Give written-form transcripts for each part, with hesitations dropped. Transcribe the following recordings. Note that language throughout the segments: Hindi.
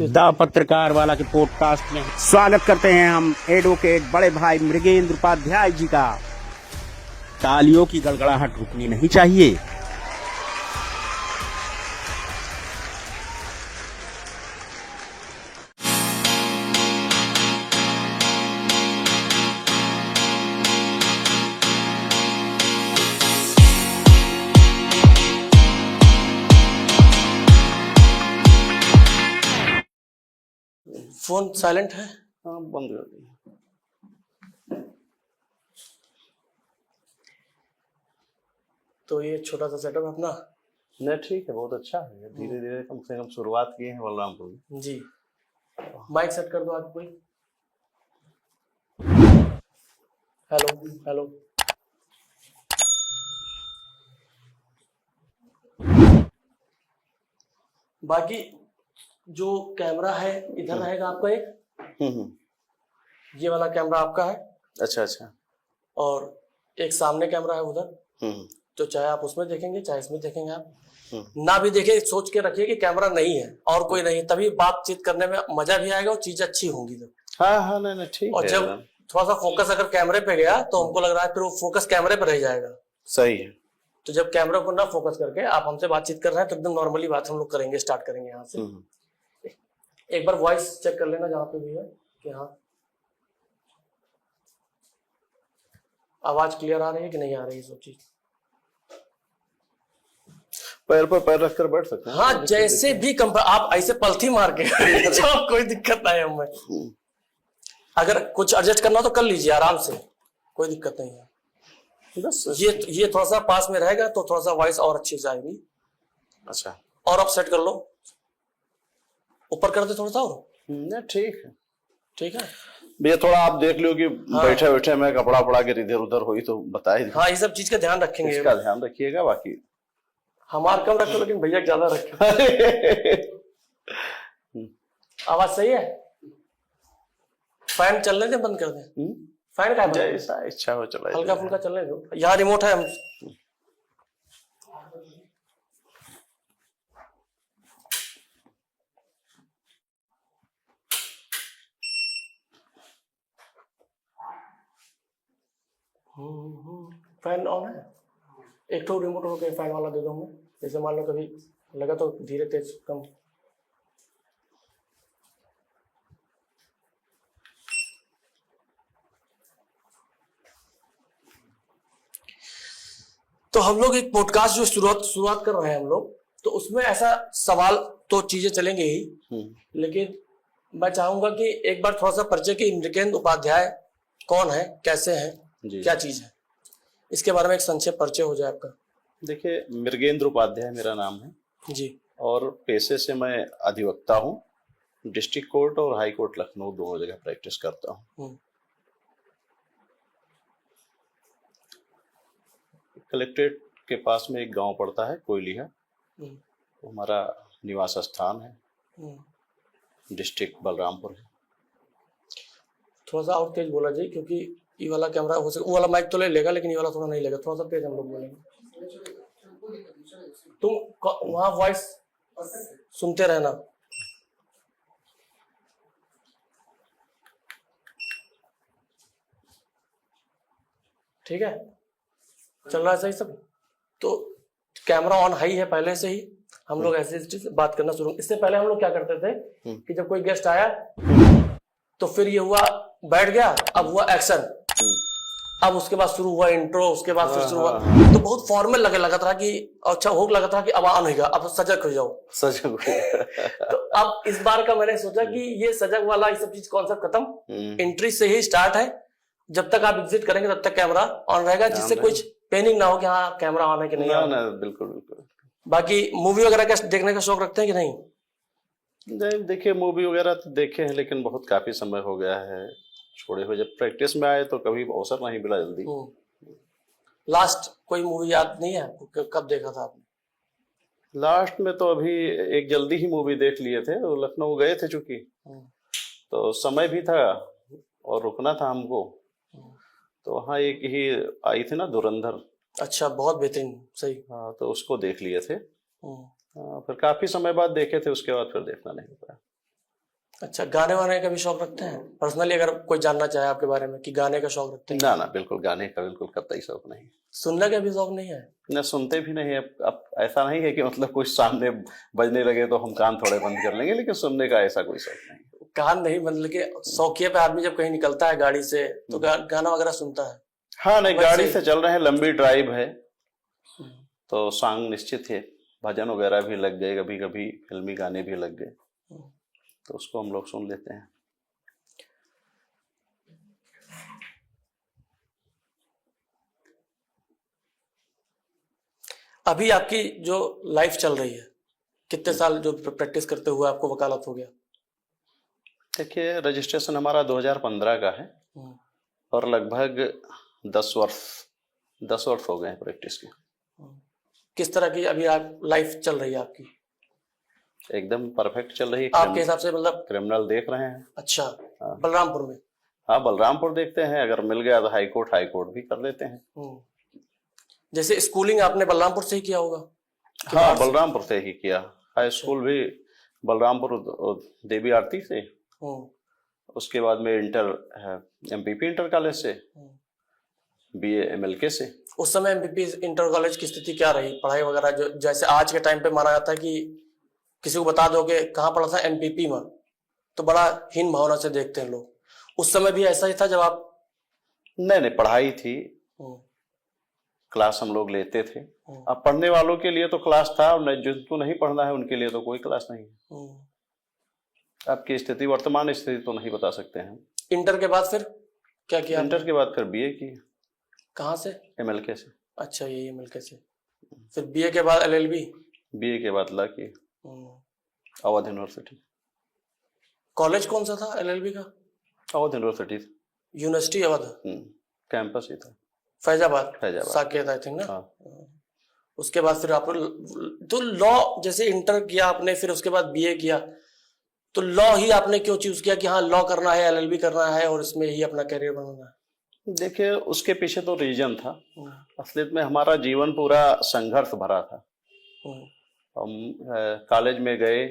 द पत्रकार वाला के पॉडकास्ट में स्वागत करते हैं हम एडवोकेट बड़े भाई मृगेंद्र उपाध्याय जी का। तालियों की गड़गड़ाहट रुकनी नहीं चाहिए। फोन साइलेंट है? हाँ, बंद कर दिया। तो ये छोटा सा सेटअप अपना। नहीं, ठीक है, बहुत अच्छा है। धीरे धीरे कम से कम शुरुआत किए हैं बलरामपुर में। जी, माइक सेट कर दो आज कोई। Hello hello. बाकी जो कैमरा है इधर रहेगा आपका एक, ये वाला कैमरा आपका है। अच्छा अच्छा। और एक सामने कैमरा है उधर, तो चाहे आप उसमें देखेंगे चाहे इसमें देखेंगे। आप ना भी देखे सोच के रखिए कि कैमरा नहीं है और कोई नहीं, तभी बातचीत करने में मजा भी आएगा और चीज अच्छी होंगी तब। हाँ हाँ, नहीं ठीक और है। जब थोड़ा सा फोकस अगर कैमरे पे गया तो हमको लग रहा है फिर वो फोकस कैमरे पे रह जाएगा। सही है। तो जब कैमरा को ना फोकस करके आप हमसे बातचीत कर रहे हैं तो एकदम नॉर्मली बात हम लोग करेंगे, स्टार्ट करेंगे यहाँ से। एक बार वॉइस चेक कर लेना जहाँ पे भी है कि हाँ आवाज क्लियर आ रही है कि नहीं आ रही है, सब चीज। पैर पर पैर रखकर बैठ सकते हैं। हाँ, जैसे भी आप ऐसे पलथी मार के तो कोई दिक्कत नहीं है हमें। अगर कुछ एडजस्ट करना तो कर लीजिए आराम से, कोई दिक्कत नहीं है। ये थोड़ा सा पास में रहेगा तो थोड़ा सा वॉइस और अच्छी जाएगी। अच्छा, और आप सेट कर लो, ऊपर कर दे थोड़ा सा और। नहीं ठीक है। ठीक है भैया, थोड़ा आप देख लो कि बैठे बैठे मैं कपड़ा पड़ा के इधर उधर हुई तो बताए। हाँ, ये सब चीज का ध्यान रखेंगे। इसका ध्यान रखिएगा। बाकी हमार कम रखो लेकिन भैया ज्यादा रखे। आवाज सही है? फैन चलने दे, बंद कर दे। फैन का जैसा इच्छा हो चला, हल्का फुल्का चलने दो। यहाँ रिमोट है। हम फैन ऑन है। एक तो रिमोट हो गया, फैन वाला दे दो हमें। जैसे मान लो कभी लगा तो धीरे तेज कम। तो हम लोग एक पॉडकास्ट जो शुरुआत कर रहे हैं हम लोग, तो उसमें ऐसा सवाल तो चीजें चलेंगे ही, लेकिन मैं चाहूंगा कि एक बार थोड़ा सा परिचय की मृगेंद्र उपाध्याय कौन है, कैसे है, क्या चीज है, इसके बारे में एक संक्षेप परिचय हो जाए आपका। देखिए, मृगेंद्र उपाध्याय मेरा नाम है जी। और पेशे से मैं अधिवक्ता हूँ। डिस्ट्रिक्ट कोर्ट और हाई कोर्ट लखनऊ दोनों जगह प्रैक्टिस करता हूँ। कलेक्ट्रेट के पास में एक गांव पड़ता है कोयलिया, तो हमारा निवास स्थान है। डिस्ट्रिक्ट बलरामपुर है। थोड़ा सा और तेज बोला जी, क्योंकि ये वाला कैमरा हो सके, वो वाला माइक तो ले लेगा लेकिन ये वाला थोड़ा नहीं लेगा। थोड़ा सा तेज हम लोग बोलेंगे। तुम वहां वॉइस सुनते रहना। ठीक है, चल रहा है सही सब। तो कैमरा ऑन हाई है पहले से ही। हम लोग ऐसे बात करना शुरू। इससे पहले हम लोग क्या करते थे कि जब कोई गेस्ट आया तो फिर ये हुआ बैठ गया, अब हुआ एक्शन, अब उसके बाद शुरू हुआ इंट्रो, उसके बाद फिर शुरू हुआ। तो बहुत फॉर्मल लगा था कि अच्छा हो लगा था कि अब ऑन होगा, अब सजग हो जाओ, सजग हो। तो अब इस बार का मैंने सोचा कि ये सजग वाला ये सब चीज कॉन्सेप्ट खत्म, एंट्री से ही स्टार्ट है। जब तक आप एग्जिट करेंगे तब तक कैमरा ऑन रहेगा, जिससे कुछ पेनिंग ना हो कि हाँ कैमरा ऑन है कि नहीं। ना, बिल्कुल बिल्कुल। बाकी मूवी वगैरह का देखने का शौक रखते हैं कि नहीं? देखिए, मूवी वगैरह तो देखे हैं लेकिन बहुत काफी समय हो गया है छोड़े हुए। जब प्रैक्टिस में आए तो कभी अवसर नहीं मिला जल्दी। लास्ट कोई मूवी याद नहीं है कब देखा था आपने? लास्ट में तो अभी एक जल्दी ही मूवी देख लिए थे, लखनऊ गए थे चूंकि, तो समय भी था और रुकना था हमको, तो वहाँ एक ही आई थी ना, धुरंधर। अच्छा, बहुत बेहतरीन, सही। हाँ, तो उसको देख लिए थे। फिर काफी समय बाद देखे थे, उसके बाद फिर देखना नहीं पाया। अच्छा, गाने वाने का भी शौक रखते हैं पर्सनली, अगर कोई जानना चाहे आपके बारे में कि गाने का शौक रखते हैं? ना ना, बिल्कुल गाने का बिल्कुल कतई शौक नहीं। सुनने का भी शौक नहीं है? न सुनते भी नहीं है। अब ऐसा नहीं है कि मतलब कोई सामने बजने लगे तो हम कान थोड़े बंद कर लेंगे, लेकिन सुनने का ऐसा कोई शौक नहीं। कान नहीं, मतलब कि शौकिया पे आदमी जब कहीं निकलता है गाड़ी से तो गाना वगैरह सुनता है? हाँ नहीं, गाड़ी से चल रहे हैं, लंबी ड्राइव है तो सॉन्ग निश्चित है, भजन वगैरह भी लग गए, कभी कभी फिल्मी गाने भी लग गए तो उसको हम लोग सुन लेते हैं। अभी आपकी जो लाइफ चल रही है, कितने साल जो प्रैक्टिस करते हुए आपको वकालत हो गया? देखिए, रजिस्ट्रेशन हमारा 2015 का है और लगभग 10 वर्ष हो गए हैं प्रैक्टिस के। किस तरह की अभी आप लाइफ चल रही है आपकी? एकदम परफेक्ट चल रही है। आपके हिसाब से मतलब? क्रिमिनल देख रहे हैं। अच्छा, बलरामपुर में? हाँ, बलरामपुर देखते हैं, अगर मिल गया तो हाई कोर्ट भी कर देते हैं। जैसे स्कूलिंग आपने बलरामपुर से ही किया होगा? हाँ, बलरामपुर से ही किया। हाई स्कूल भी बलरामपुर देवी आरती से, उसके बाद में इंटर एमपीपी इंटर कॉलेज से, बीए एमएलके से। उस समय एमपीपी इंटर कॉलेज की स्थिति क्या रही, पढ़ाई वगैरह? जो जैसे आज के टाइम पे माना जाता है कि किसी को बता दो कि कहाँ पढ़ा था, एमपीपी में, तो बड़ा हीन भावना से देखते हैं लोग। उस समय भी ऐसा ही था जब आप? नहीं, पढ़ाई थी, क्लास हम लोग लेते थे। अब पढ़ने वालों के लिए तो क्लास था, और जिनको नहीं पढ़ना है उनके लिए तो कोई क्लास नहीं है। आपकी स्थिति, वर्तमान स्थिति तो नहीं बता सकते हैं। इंटर के बाद फिर क्या किया? इंटर के बाद फिर बीए किया। कहाँ से? एमएलके से। अच्छा, ये एमएलके से। फिर बीए के बाद एलएलबी? बीए के बाद लॉ किया, अवध यूनिवर्सिटी। कॉलेज कौन सा था एलएलबी का? अवध यूनिवर्सिटी अवध कैंपस ही था, फैजाबाद साकेत आई थिंक ना। हाँ। उसके बाद फिर आप तो लॉ, जैसे इंटर किया आपने, फिर उसके बाद बीए किया, तो लॉ ही आपने क्यों चूज किया कि हाँ लॉ करना है, एलएलबी करना है और इसमें ही अपना करियर बनाना है? देखिए, उसके पीछे तो रीजन था। असलियत में हमारा जीवन पूरा संघर्ष भरा था। हम कॉलेज में गए,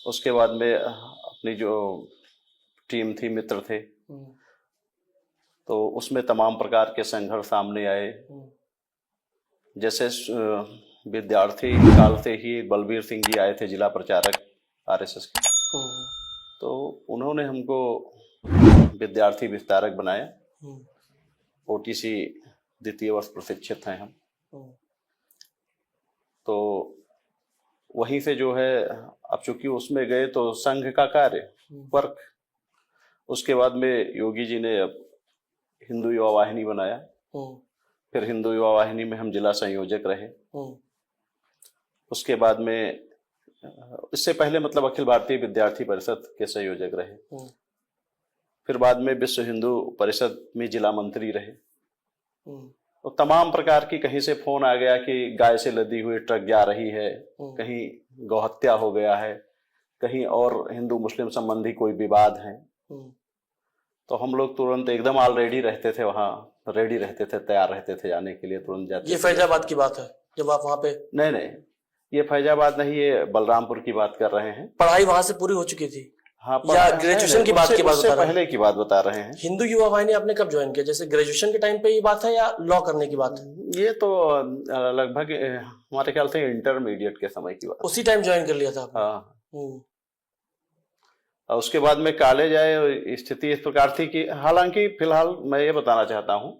उसके बाद में अपनी जो टीम थी, मित्र थे, तो उसमें तमाम प्रकार के संघर्ष सामने आए। जैसे विद्यार्थी काल से ही बलबीर सिंह जी आए थे, जिला प्रचारक आरएसएस के, तो उन्होंने हमको विद्यार्थी विस्तारक बनाया। ओटीसी द्वितीय वर्ष प्रशिक्षित हैं हम। तो वहीं से जो है, अब चूंकि उसमें गए तो संघ का कार्य, वर्क, उसके बाद में योगी जी ने अब हिंदू युवा वाहिनी बनाया। फिर हिंदू युवा वाहिनी में हम जिला संयोजक रहे। उसके बाद में, इससे पहले मतलब अखिल भारतीय विद्यार्थी परिषद के संयोजक रहे। फिर बाद में विश्व हिंदू परिषद में जिला मंत्री रहे। तो तमाम प्रकार की, कहीं से फोन आ गया कि गाय से लदी हुई ट्रक जा रही है, कहीं गौहत्या हो गया है, कहीं और हिंदू मुस्लिम संबंधी कोई विवाद है, तो हम लोग तुरंत एकदम ऑलरेडी रहते थे वहाँ, रेडी रहते थे, तैयार रहते थे जाने के लिए, तुरंत जाते। ये फैजाबाद की बात है जब आप वहाँ पे? नहीं, ये फैजाबाद नहीं, ये बलरामपुर की बात कर रहे हैं। पढ़ाई वहाँ से पूरी हो चुकी थी? हाँ, या ग्रेजुएशन की बात पहले की बात बता रहे हैं। हिंदू युवा वाहिनी आपने कब ज्वाइन किया? जैसे ग्रेजुएशन के टाइम पे ये बात है या लॉ करने की बात है? ये तो लगभग हमारे ख्याल से इंटरमीडिएट के समय की बात। उसी टाइम ज्वाइन कर लिया था आपने? हाँ। और उसके बाद में कॉलेज आए, स्थिति इस प्रकार थी कि, हालांकि फिलहाल मैं ये बताना चाहता हूँ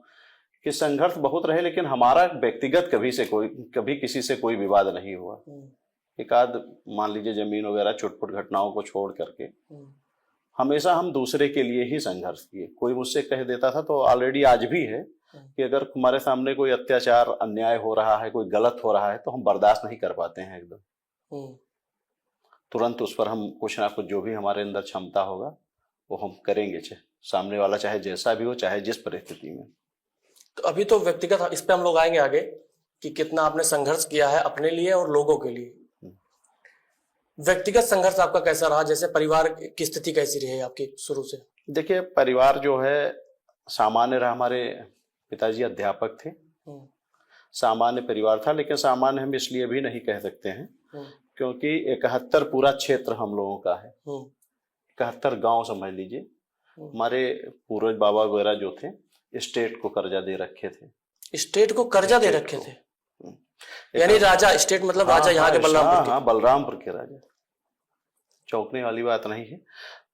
कि संघर्ष बहुत रहे, लेकिन हमारा व्यक्तिगत कभी किसी से कोई विवाद नहीं हुआ। एक आध मान लीजिए जमीन वगैरह छुटपुट घटनाओं को छोड़ करके हमेशा हम दूसरे के लिए ही संघर्ष किए। कोई मुझसे कह देता था, तो ऑलरेडी आज भी है कि अगर हमारे सामने कोई अत्याचार, अन्याय हो रहा है, कोई गलत हो रहा है, तो हम बर्दाश्त नहीं कर पाते हैं एकदम। तुरंत उस पर हम कुछ ना कुछ, जो भी हमारे अंदर क्षमता होगा वो हम करेंगे, सामने वाला चाहे जैसा भी हो, चाहे जिस परिस्थिति में। तो अभी तो व्यक्तिगत, इस पे हम लोग आएंगे आगे कि कितना आपने संघर्ष किया है अपने लिए और लोगों के लिए। व्यक्तिगत संघर्ष आपका कैसा रहा? जैसे परिवार की स्थिति कैसी रही आपकी शुरू से? देखिए, परिवार जो है सामान्य रहा। हमारे पिताजी अध्यापक थे, सामान्य परिवार था, लेकिन सामान्य हम इसलिए भी नहीं कह सकते हैं क्योंकि 71 पूरा क्षेत्र हम लोगों का है। 71 गांव समझ लीजिए, हमारे पूर्वज बाबा वगैरह जो थे स्टेट को कर्जा दे रखे थे। स्टेट को कर्जा दे रखे थे, यानी राजा, स्टेट मतलब राजा यहाँ के बलरामपुर के। हाँ, बलरामपुर के राजा, चौंकने वाली बात नहीं है।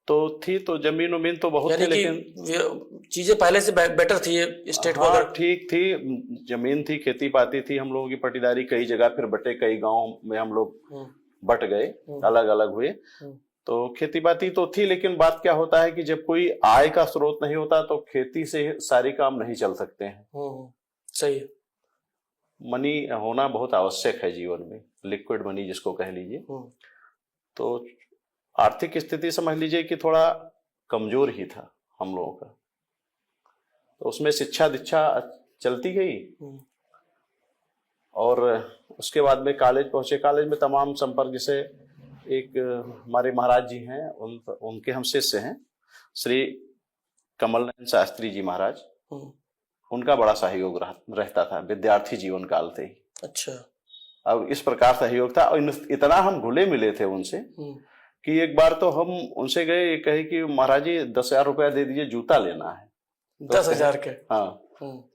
तो थी तो जमीन उमीन तो बहुत थी, लेकिन चीजें पहले से बेटर थी स्टेट को। हाँ, ठीक थी, जमीन थी, खेती पाती थी, हम लोगों की पटीदारी कई जगह फिर बटे, कई गांव में हम लोग बट गए, अलग अलग हुए। तो खेती बाती तो थी, लेकिन बात क्या होता है कि जब कोई आय का स्रोत नहीं होता तो खेती से सारी काम नहीं चल सकते हैं। सही है। मनी होना बहुत आवश्यक है जीवन में, लिक्विड मनी जिसको कह लीजिए। तो आर्थिक स्थिति समझ लीजिए कि थोड़ा कमजोर ही था हम लोगों का, तो उसमें शिक्षा दीक्षा चलती गई। और उसके बाद में कॉलेज पहुंचे। कॉलेज में तमाम संपर्क, जैसे एक हमारे महाराज जी हैं, उनके हम शिष्य हैं, श्री कमल नयन शास्त्री जी महाराज, उनका बड़ा सहयोग रहता था विद्यार्थी जीवन काल से ही। अच्छा। अब इस प्रकार सहयोग था, और इतना हम घुले मिले थे उनसे कि एक बार तो हम उनसे गए, कहे कि महाराज जी 10,000 रुपया दे दीजिए, जूता लेना है। 10,000 के? हाँ।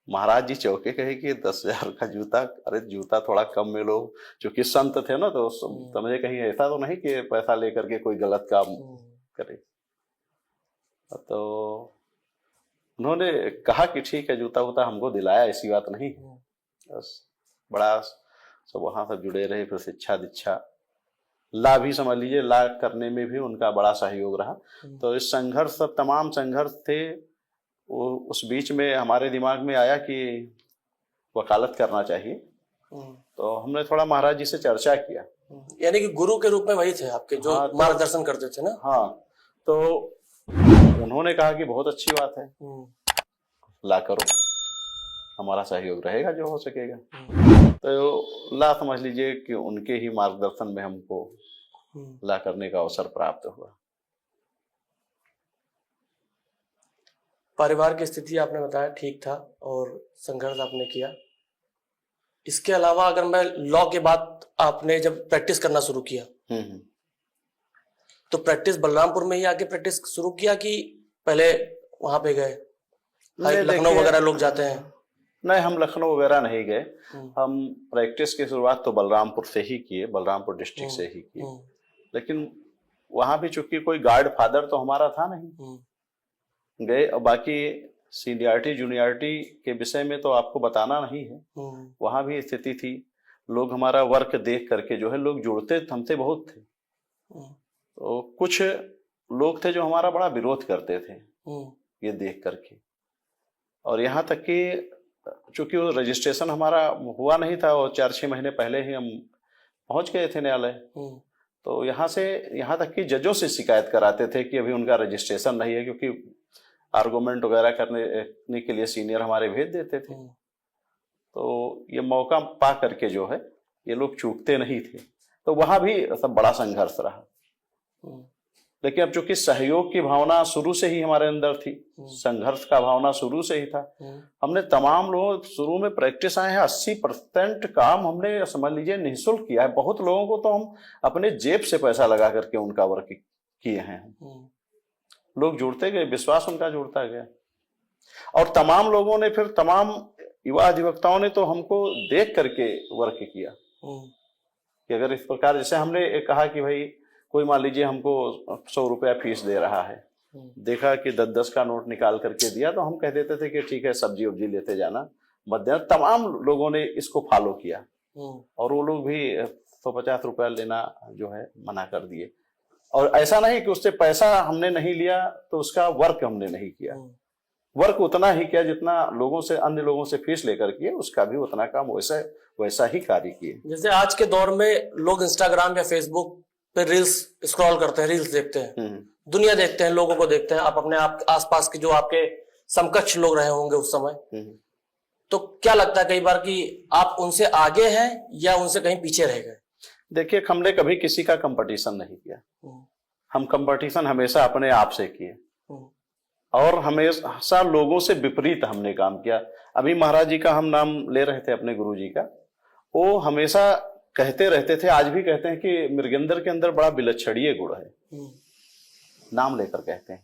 महाराज जी चौके, कहे कि 10,000 का जूता, अरे जूता थोड़ा कम में लो, क्योंकि संत थे ना, तो समझे कहीं ऐसा तो नहीं कि पैसा लेकर के कोई गलत काम करे। तो उन्होंने कहा कि ठीक है, जूता वूता हमको दिलाया, ऐसी बात नहीं है। बस बड़ा सब वहां से जुड़े रहे। फिर शिक्षा दीक्षा ला भी समझ लीजिए, ला करने में भी उनका बड़ा सहयोग रहा। तो इस संघर्ष, सब तमाम संघर्ष थे। वो उस बीच में हमारे दिमाग में आया कि वकालत करना चाहिए। तो हमने थोड़ा महाराज जी से चर्चा किया। यानी कि गुरु के रूप में वही थे आपके, जो मार्गदर्शन करते थे ना? हाँ। तो उन्होंने कहा कि बहुत अच्छी बात है, ला करो, हमारा सहयोग रहेगा जो हो सकेगा। तो ला समझ लीजिए कि उनके ही मार्गदर्शन में हमको ला करने का अवसर प्राप्त हुआ। परिवार की स्थिति आपने बताया ठीक था और संघर्ष आपने किया। इसके अलावा अगर मैं लॉ के बाद आपने जब प्रैक्टिस करना शुरू किया, तो प्रैक्टिस बलरामपुर में ही आके प्रैक्टिस शुरू किया कि पहले वहां पे गए? लखनऊ वगैरह लोग जाते हैं। नहीं, हम लखनऊ वगैरह नहीं गए। हम प्रैक्टिस की शुरुआत तो बलरामपुर से ही किए, बलरामपुर डिस्ट्रिक्ट से ही किए। लेकिन वहां भी चूंकि कोई गार्ड फादर तो हमारा था नहीं, गए। और बाकी सीनियरिटी जूनियरिटी के विषय में तो आपको बताना नहीं है, वहां भी स्थिति थी। लोग हमारा वर्क देख करके जो है, लोग जुड़ते हमसे बहुत थे। तो कुछ लोग थे जो हमारा बड़ा विरोध करते थे ये देख करके। और यहाँ तक कि चूंकि वो रजिस्ट्रेशन हमारा हुआ नहीं था, और 4-6 महीने पहले ही हम पहुंच गए थे न्यायालय, तो यहाँ तक कि जजों से शिकायत कराते थे कि अभी उनका रजिस्ट्रेशन नहीं है, क्योंकि आर्गुमेंट वगैरह करने के लिए सीनियर हमारे भेज देते थे। तो ये मौका पा करके जो है, ये लोग चूकते नहीं थे। तो वहां भी सब बड़ा संघर्ष रहा। लेकिन अब चूंकि सहयोग की भावना शुरू से ही हमारे अंदर थी, संघर्ष का भावना शुरू से ही था। हमने तमाम लोग शुरू में प्रैक्टिस आए हैं, 80% काम हमने समझ लीजिए निःशुल्क किया है। बहुत लोगों को तो हम अपने जेब से पैसा लगा करके उनका वर्क किए हैं। लोग जुड़ते गए, विश्वास उनका जुड़ता गया। और तमाम लोगों ने, फिर तमाम युवा अधिवक्ताओं ने तो हमको देख करके वर्क किया कि अगर इस प्रकार, जैसे हमने कहा कि भाई कोई मान लीजिए हमको 100 रुपया फीस दे रहा है, देखा कि 10-10 का नोट निकाल करके दिया, तो हम कह देते थे कि ठीक है, सब्जी वब्जी लेते जाना मध्याह्न। तमाम लोगों ने इसको फॉलो किया, और वो लोग भी 150 रुपया लेना जो है मना कर दिए। और ऐसा नहीं कि उससे पैसा हमने नहीं लिया तो उसका वर्क हमने नहीं किया। वर्क उतना ही किया जितना लोगों से, अन्य लोगों से फीस लेकर किए, उसका भी उतना काम वैसा ही कार्य किए। जैसे आज के दौर में लोग इंस्टाग्राम या फेसबुक पे रील्स स्क्रॉल करते हैं, रील्स देखते हैं, दुनिया देखते हैं, लोगों को देखते हैं। आप अपने आसपास के जो आपके समकक्ष लोग रहे होंगे उस समय, तो क्या लगता है कई बार कि आप उनसे आगे हैं या उनसे कहीं पीछे रह गए? देखिए, हमने कभी किसी का कंपटीशन नहीं किया। हम कंपटीशन हमेशा अपने आप से किए, और हमेशा लोगों से विपरीत हमने काम किया। अभी महाराज जी का हम नाम ले रहे थे, अपने गुरु जी का। वो हमेशा कहते रहते थे, आज भी कहते हैं कि मृगेंद्र के अंदर बड़ा विलक्षणीय गुण है। नाम लेकर कहते हैं।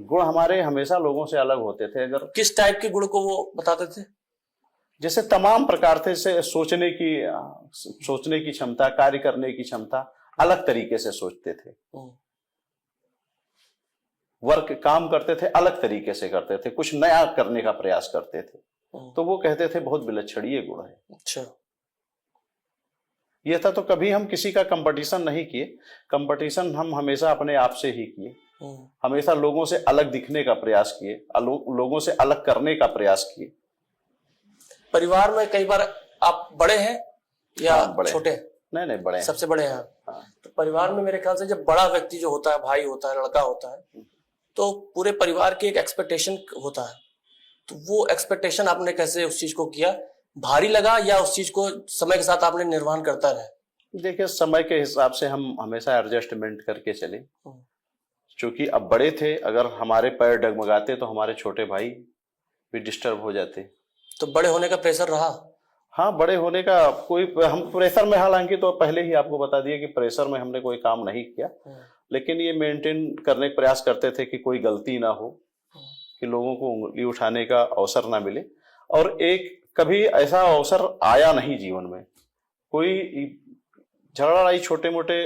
गुण हमारे हमेशा लोगों से अलग होते थे। अगर किस टाइप के गुण को वो बताते थे? जैसे तमाम प्रकार थे, से सोचने की क्षमता, कार्य करने की क्षमता, अलग तरीके से सोचते थे, वर्क काम करते थे अलग तरीके से करते थे, कुछ नया करने का प्रयास करते थे, तो वो कहते थे बहुत विलक्षण ये गुण है। अच्छा, ये था। तो कभी हम किसी का कंपटीशन नहीं किए, कंपटीशन हम हमेशा अपने आप से ही किए, हमेशा लोगों से अलग दिखने का प्रयास किए, लोगों से अलग करने का प्रयास किए। परिवार में कई बार आप बड़े हैं या बड़े छोटे? नहीं, बड़े हैं। सबसे बड़े हैं आप। तो परिवार में मेरे ख्याल से जब बड़ा व्यक्ति जो होता है, भाई होता है, लड़का होता है, तो पूरे परिवार की एक एक्सपेक्टेशन होता है। तो वो एक्सपेक्टेशन आपने कैसे उस चीज को किया? भारी लगा या उस चीज को समय के साथ आपने निर्माण करता रहे? देखिए, समय के हिसाब से हम हमेशा एडजस्टमेंट करके चले। क्योंकि अब बड़े थे, अगर हमारे पैर डगमगाते तो हमारे छोटे भाई भी डिस्टर्ब हो जाते। तो बड़े होने का प्रेशर रहा? हाँ, बड़े होने का हम प्रेशर में, हालांकि तो पहले ही आपको बता दिया कि प्रेशर में हमने कोई काम नहीं किया, लेकिन ये मेंटेन करने का प्रयास करते थे कि कोई गलती ना हो, कि लोगों को उंगली उठाने का अवसर ना मिले। और एक कभी ऐसा अवसर आया नहीं जीवन में, कोई झगड़ा लड़ाई छोटे मोटे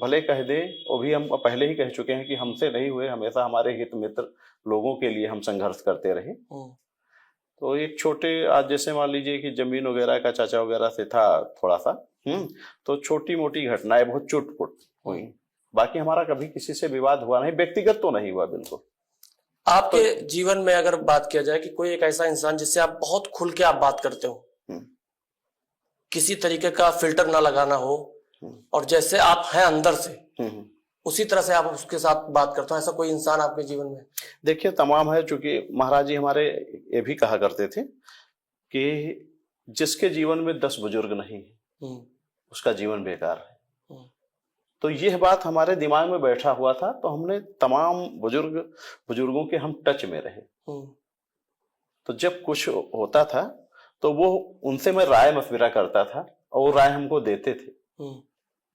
भले कह दे, वो भी हम पहले ही कह चुके हैं कि हमसे नहीं हुए, हमेशा हमारे हित मित्र लोगों के लिए हम संघर्ष करते रहे। तो एक छोटे, आज जैसे मान लीजिए कि जमीन वगैरह का चाचा वगैरह से था थोड़ा सा, तो छोटी मोटी घटनाएं बहुत चुटपुट हुई, बाकी हमारा कभी किसी से विवाद हुआ नहीं, व्यक्तिगत तो नहीं हुआ बिल्कुल। आपके जीवन में अगर बात किया जाए कि कोई एक ऐसा इंसान जिससे आप बहुत खुल के आप बात करते हो, किसी तरीके का फिल्टर ना लगाना हो, और जैसे आप हैं अंदर से उसी तरह से आप उसके साथ बात करते हो, ऐसा कोई इंसान आपके जीवन में? देखिए, तमाम है। चूंकि महाराज जी हमारे ये भी कहा करते थे कि जिसके जीवन में 10 बुजुर्ग नहीं है उसका जीवन बेकार है। तो यह बात हमारे दिमाग में बैठा हुआ था, तो हमने तमाम बुजुर्गों के हम टच में रहे। तो जब कुछ होता था तो वो उनसे मैं राय मशविरा करता था और वो राय हमको देते थे।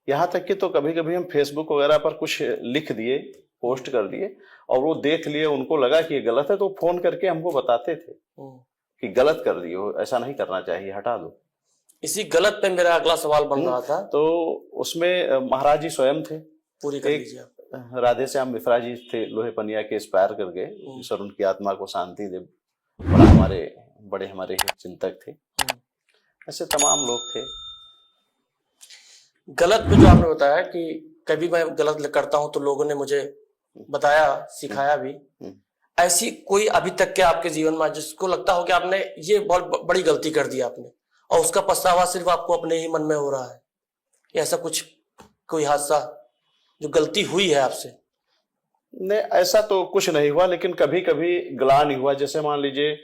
यहाँ तक कि तो कभी कभी हम फेसबुक वगैरह पर कुछ लिख दिए, पोस्ट कर दिए, और वो देख लिए, उनको लगा कि ये गलत है, तो फोन करके हमको बताते थे कि गलत कर दियो, ऐसा नहीं करना चाहिए, हटा दो। इसी गलत पे मेरा अगला सवाल बन रहा था। तो उसमें महाराज जी स्वयं थे, पूरी कर लीजिए आप। राधे श्याम मिश्रा जी थे, लोहे पनिया के एक्सपायर कर गए, सर उनकी आत्मा को शांति दे, बड़े हमारे चिंतक थे। ऐसे तमाम लोग थे। गलत पे जो आपने बताया कि कभी मैं गलत करता हूं तो लोगों ने मुझे बताया, सिखाया भी, ऐसी कोई अभी तक के आपके जीवन में जिसको लगता हो कि आपने ये बहुत बड़ी गलती कर दी आपने, और उसका पछतावा सिर्फ आपको अपने ही मन में हो रहा है, या ऐसा कुछ कोई हादसा जो गलती हुई है आपसे? नहीं, ऐसा तो कुछ नहीं हुआ, लेकिन कभी कभी ग्लानि हुआ। जैसे मान लीजिए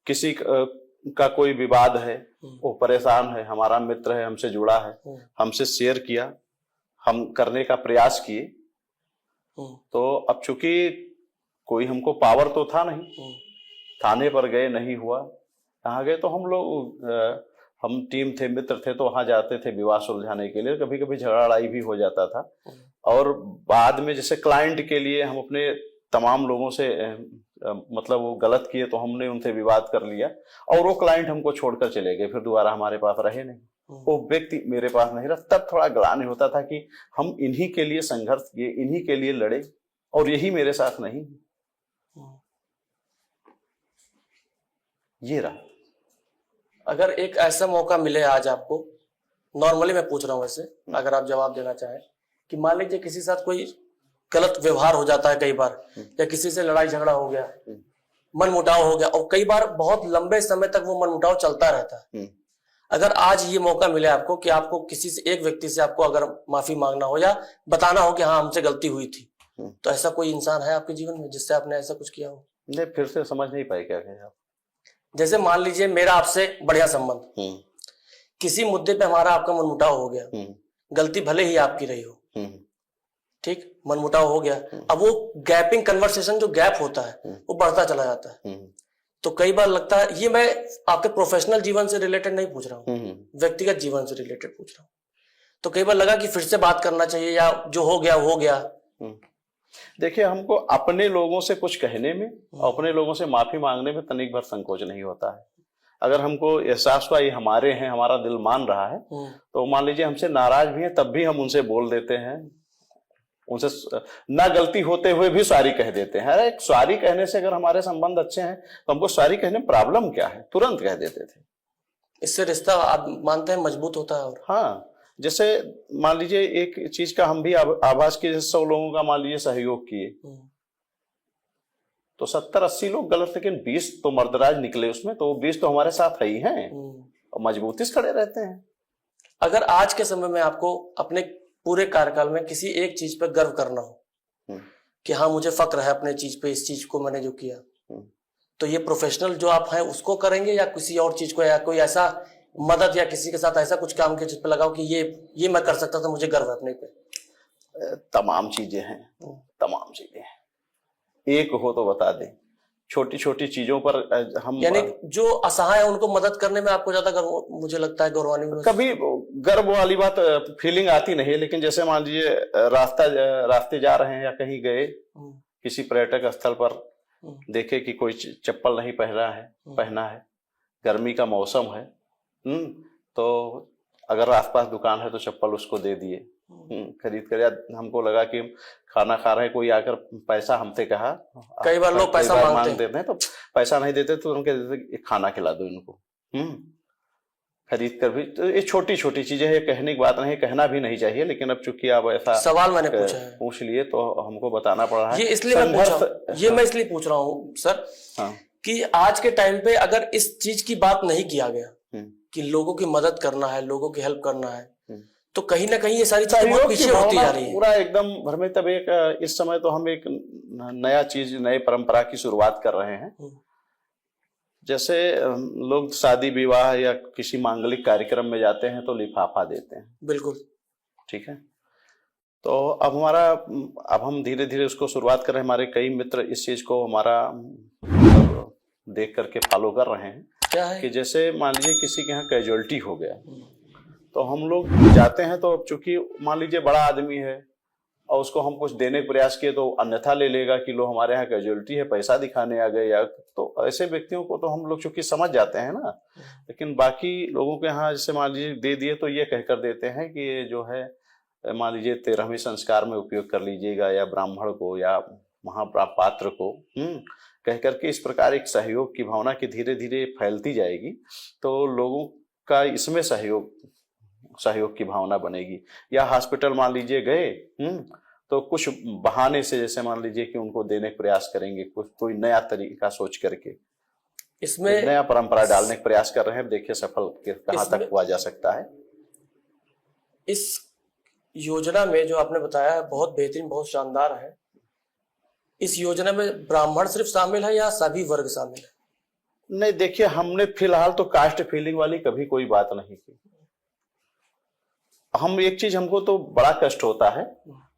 किसी का कोई विवाद है, वो परेशान है, हमारा मित्र है, हमसे जुड़ा है, हमसे शेयर किया, हम करने का प्रयास किए, तो अब चूंकि कोई हमको पावर तो था नहीं, थाने पर गए, नहीं हुआ, कहाँ गए, तो हम टीम थे, मित्र थे, तो वहां जाते थे विवाद सुलझाने के लिए। कभी कभी झगड़ा लड़ाई भी हो जाता था, और बाद में जैसे क्लाइंट के लिए हम अपने तमाम लोगों से मतलब वो गलत किए तो हमने उनसे विवाद कर लिया, और वो क्लाइंट हमको छोड़कर चले गए, फिर दोबारा हमारे पास रहे नहीं, वो व्यक्ति मेरे पास नहीं रहा। तब थोड़ा ग्लानि होता था कि हम इन्हीं के लिए संघर्ष किए, इन्हीं के लिए लड़े, और यही मेरे साथ नहीं। ये रहा। अगर एक ऐसा मौका मिले आज आपको, नॉर्मली मैं पूछ रहा हूं वैसे, अगर आप जवाब देना चाहें, कि मान लीजिए किसी के साथ कोई गलत व्यवहार हो जाता है कई बार, या किसी से लड़ाई झगड़ा हो गया, मनमुटाव हो गया, और कई बार बहुत लंबे समय तक वो मनमुटाव चलता रहता है। अगर आज ये मौका मिले आपको कि आपको किसी से, एक व्यक्ति से आपको अगर माफी मांगना हो या बताना हो कि हाँ हमसे गलती हुई थी, तो ऐसा कोई इंसान है आपके जीवन में जिससे आपने ऐसा कुछ किया हो? नहीं, फिर से समझ नहीं पाए क्या कहे आप? जैसे मान लीजिए मेरा आपसे बढ़िया संबंध, किसी मुद्दे पे हमारा आपका मनमुटाव हो गया, गलती भले ही आपकी रही हो, ठीक, मनमुटाव हो गया, अब वो गैपिंग कन्वर्सेशन, जो गैप होता है वो बढ़ता चला जाता है। तो कई बार लगता है, ये मैं आपके प्रोफेशनल जीवन से रिलेटेड नहीं पूछ रहा हूँ, व्यक्तिगत जीवन से रिलेटेड पूछ रहा हूँ, तो कई बार लगा कि फिर से बात करना चाहिए, या जो हो गया हो गया, देखिए, हमको अपने लोगों से कुछ कहने में और अपने लोगों से माफी मांगने में तनिक भर संकोच नहीं होता है। अगर हमको एहसास हुआ ये हमारे हैं, हमारा दिल मान रहा है, तो मान लीजिए हमसे नाराज भी हैं तब भी हम उनसे बोल देते हैं, उनसे ना गलती होते हुए भी सॉरी कह देते हैं। अरे सॉरी कहने से अगर हमारे संबंध अच्छे हैं तो हमको सॉरी कहने में प्रॉब्लम क्या है, तुरंत कह देते थे। इससे रिश्ता आप मानते हैं मजबूत होता है। और हाँ, जैसे मान लीजिए एक चीज का हम भी आभास किए, जैसे 100 लोगों का मान लीजिए सहयोग किए तो 70-80 लोग गलत, लेकिन 20 तो मर्दराज निकले उसमें, तो 20 तो हमारे साथ है ही हैं और मजबूती से खड़े रहते हैं। अगर आज के समय में आपको अपने पूरे कार्यकाल में किसी एक चीज पर गर्व करना हो कि हाँ मुझे फक्र है अपने चीज पे, इस चीज को मैंने जो किया, तो ये प्रोफेशनल जो आप हैं उसको करेंगे या किसी और चीज को, या कोई ऐसा मदद या किसी के साथ ऐसा कुछ काम के जिस पे लगाओ कि ये मैं कर सकता था, मुझे गर्व है अपने पे? तमाम चीजें हैं, तमाम चीजें हैं। एक हो तो बता दें, छोटी छोटी चीजों पर हम, यानी जो असहाय है उनको मदद करने में आपको ज्यादा गर्व, मुझे लगता है गौरवान्वित। कभी गर्व वाली बात फीलिंग आती नहीं है, लेकिन जैसे मान लीजिए रास्ते जा रहे हैं या कहीं गए किसी पर्यटक स्थल पर, देखे कि कोई चप्पल नहीं पहना है, गर्मी का मौसम है, तो अगर आसपास दुकान है तो चप्पल उसको दे दिए खरीद कर। या हमको लगा कि खाना खा रहे हैं, कोई आकर पैसा हमसे कहा, कई बार लोग पैसा मांग देते हैं, तो पैसा नहीं देते तो उनके देते खाना खिला दो इनको, खरीद कर भी। तो ये छोटी छोटी चीजें हैं, कहने की बात नहीं, कहना भी नहीं चाहिए, लेकिन अब चूंकि आप ऐसा सवाल मैंने पूछ लिए तो हमको बताना पड़ रहा है। ये इसलिए मैं इसलिए पूछ रहा हूँ सर, कि आज के टाइम पे अगर इस चीज की बात नहीं किया गया कि लोगों की मदद करना है, लोगों की हेल्प करना है, तो कहीं ना कहीं ये सारी चीजें बहुत पीछे होती जा रही है पूरा एकदम भर में। तब एक इस समय तो हम एक नए परंपरा की शुरुआत कर रहे हैं। जैसे लोग शादी विवाह या किसी मांगलिक कार्यक्रम में जाते हैं तो लिफाफा देते हैं, बिल्कुल ठीक है। तो अब हम धीरे धीरे उसको शुरुआत कर रहे हैं। हमारे कई मित्र इस चीज को हमारा देख करके फॉलो कर रहे हैं। क्या है कि जैसे मान लीजिए किसी के यहाँ कैजुअलिटी हो गया, तो हम लोग जाते हैं, तो चूंकि मान लीजिए बड़ा आदमी है और उसको हम कुछ देने का प्रयास किए तो अन्यथा ले लेगा कि लो हमारे यहाँ कैजुअलिटी है, पैसा दिखाने आ गए, या तो ऐसे व्यक्तियों को तो हम लोग चूंकि समझ जाते हैं ना। लेकिन बाकी लोगों के यहाँ जैसे मान लीजिए दे दिए तो ये कहकर देते हैं कि ये जो है मान लीजिए 13वें संस्कार में उपयोग कर लीजिएगा, या ब्राह्मण को या महापात्र को कह करके इस प्रकार एक सहयोग की भावना की धीरे धीरे फैलती जाएगी, तो लोगों का इसमें सहयोग की भावना बनेगी। या हॉस्पिटल मान लीजिए गए तो कुछ बहाने से, जैसे मान लीजिए कि उनको देने का प्रयास करेंगे, कोई नया तरीका सोच करके इसमें नया परंपरा डालने का प्रयास कर रहे हैं। देखिए सफल कहाँ तक हुआ जा सकता है। इस योजना में जो आपने बताया है बहुत बेहतरीन, बहुत शानदार है। इस योजना में ब्राह्मण सिर्फ शामिल है या सभी वर्ग शामिल है? नहीं, देखिए हमने फिलहाल तो कास्ट फीलिंग वाली कभी कोई बात नहीं की। हम एक चीज, हमको तो बड़ा कष्ट होता है,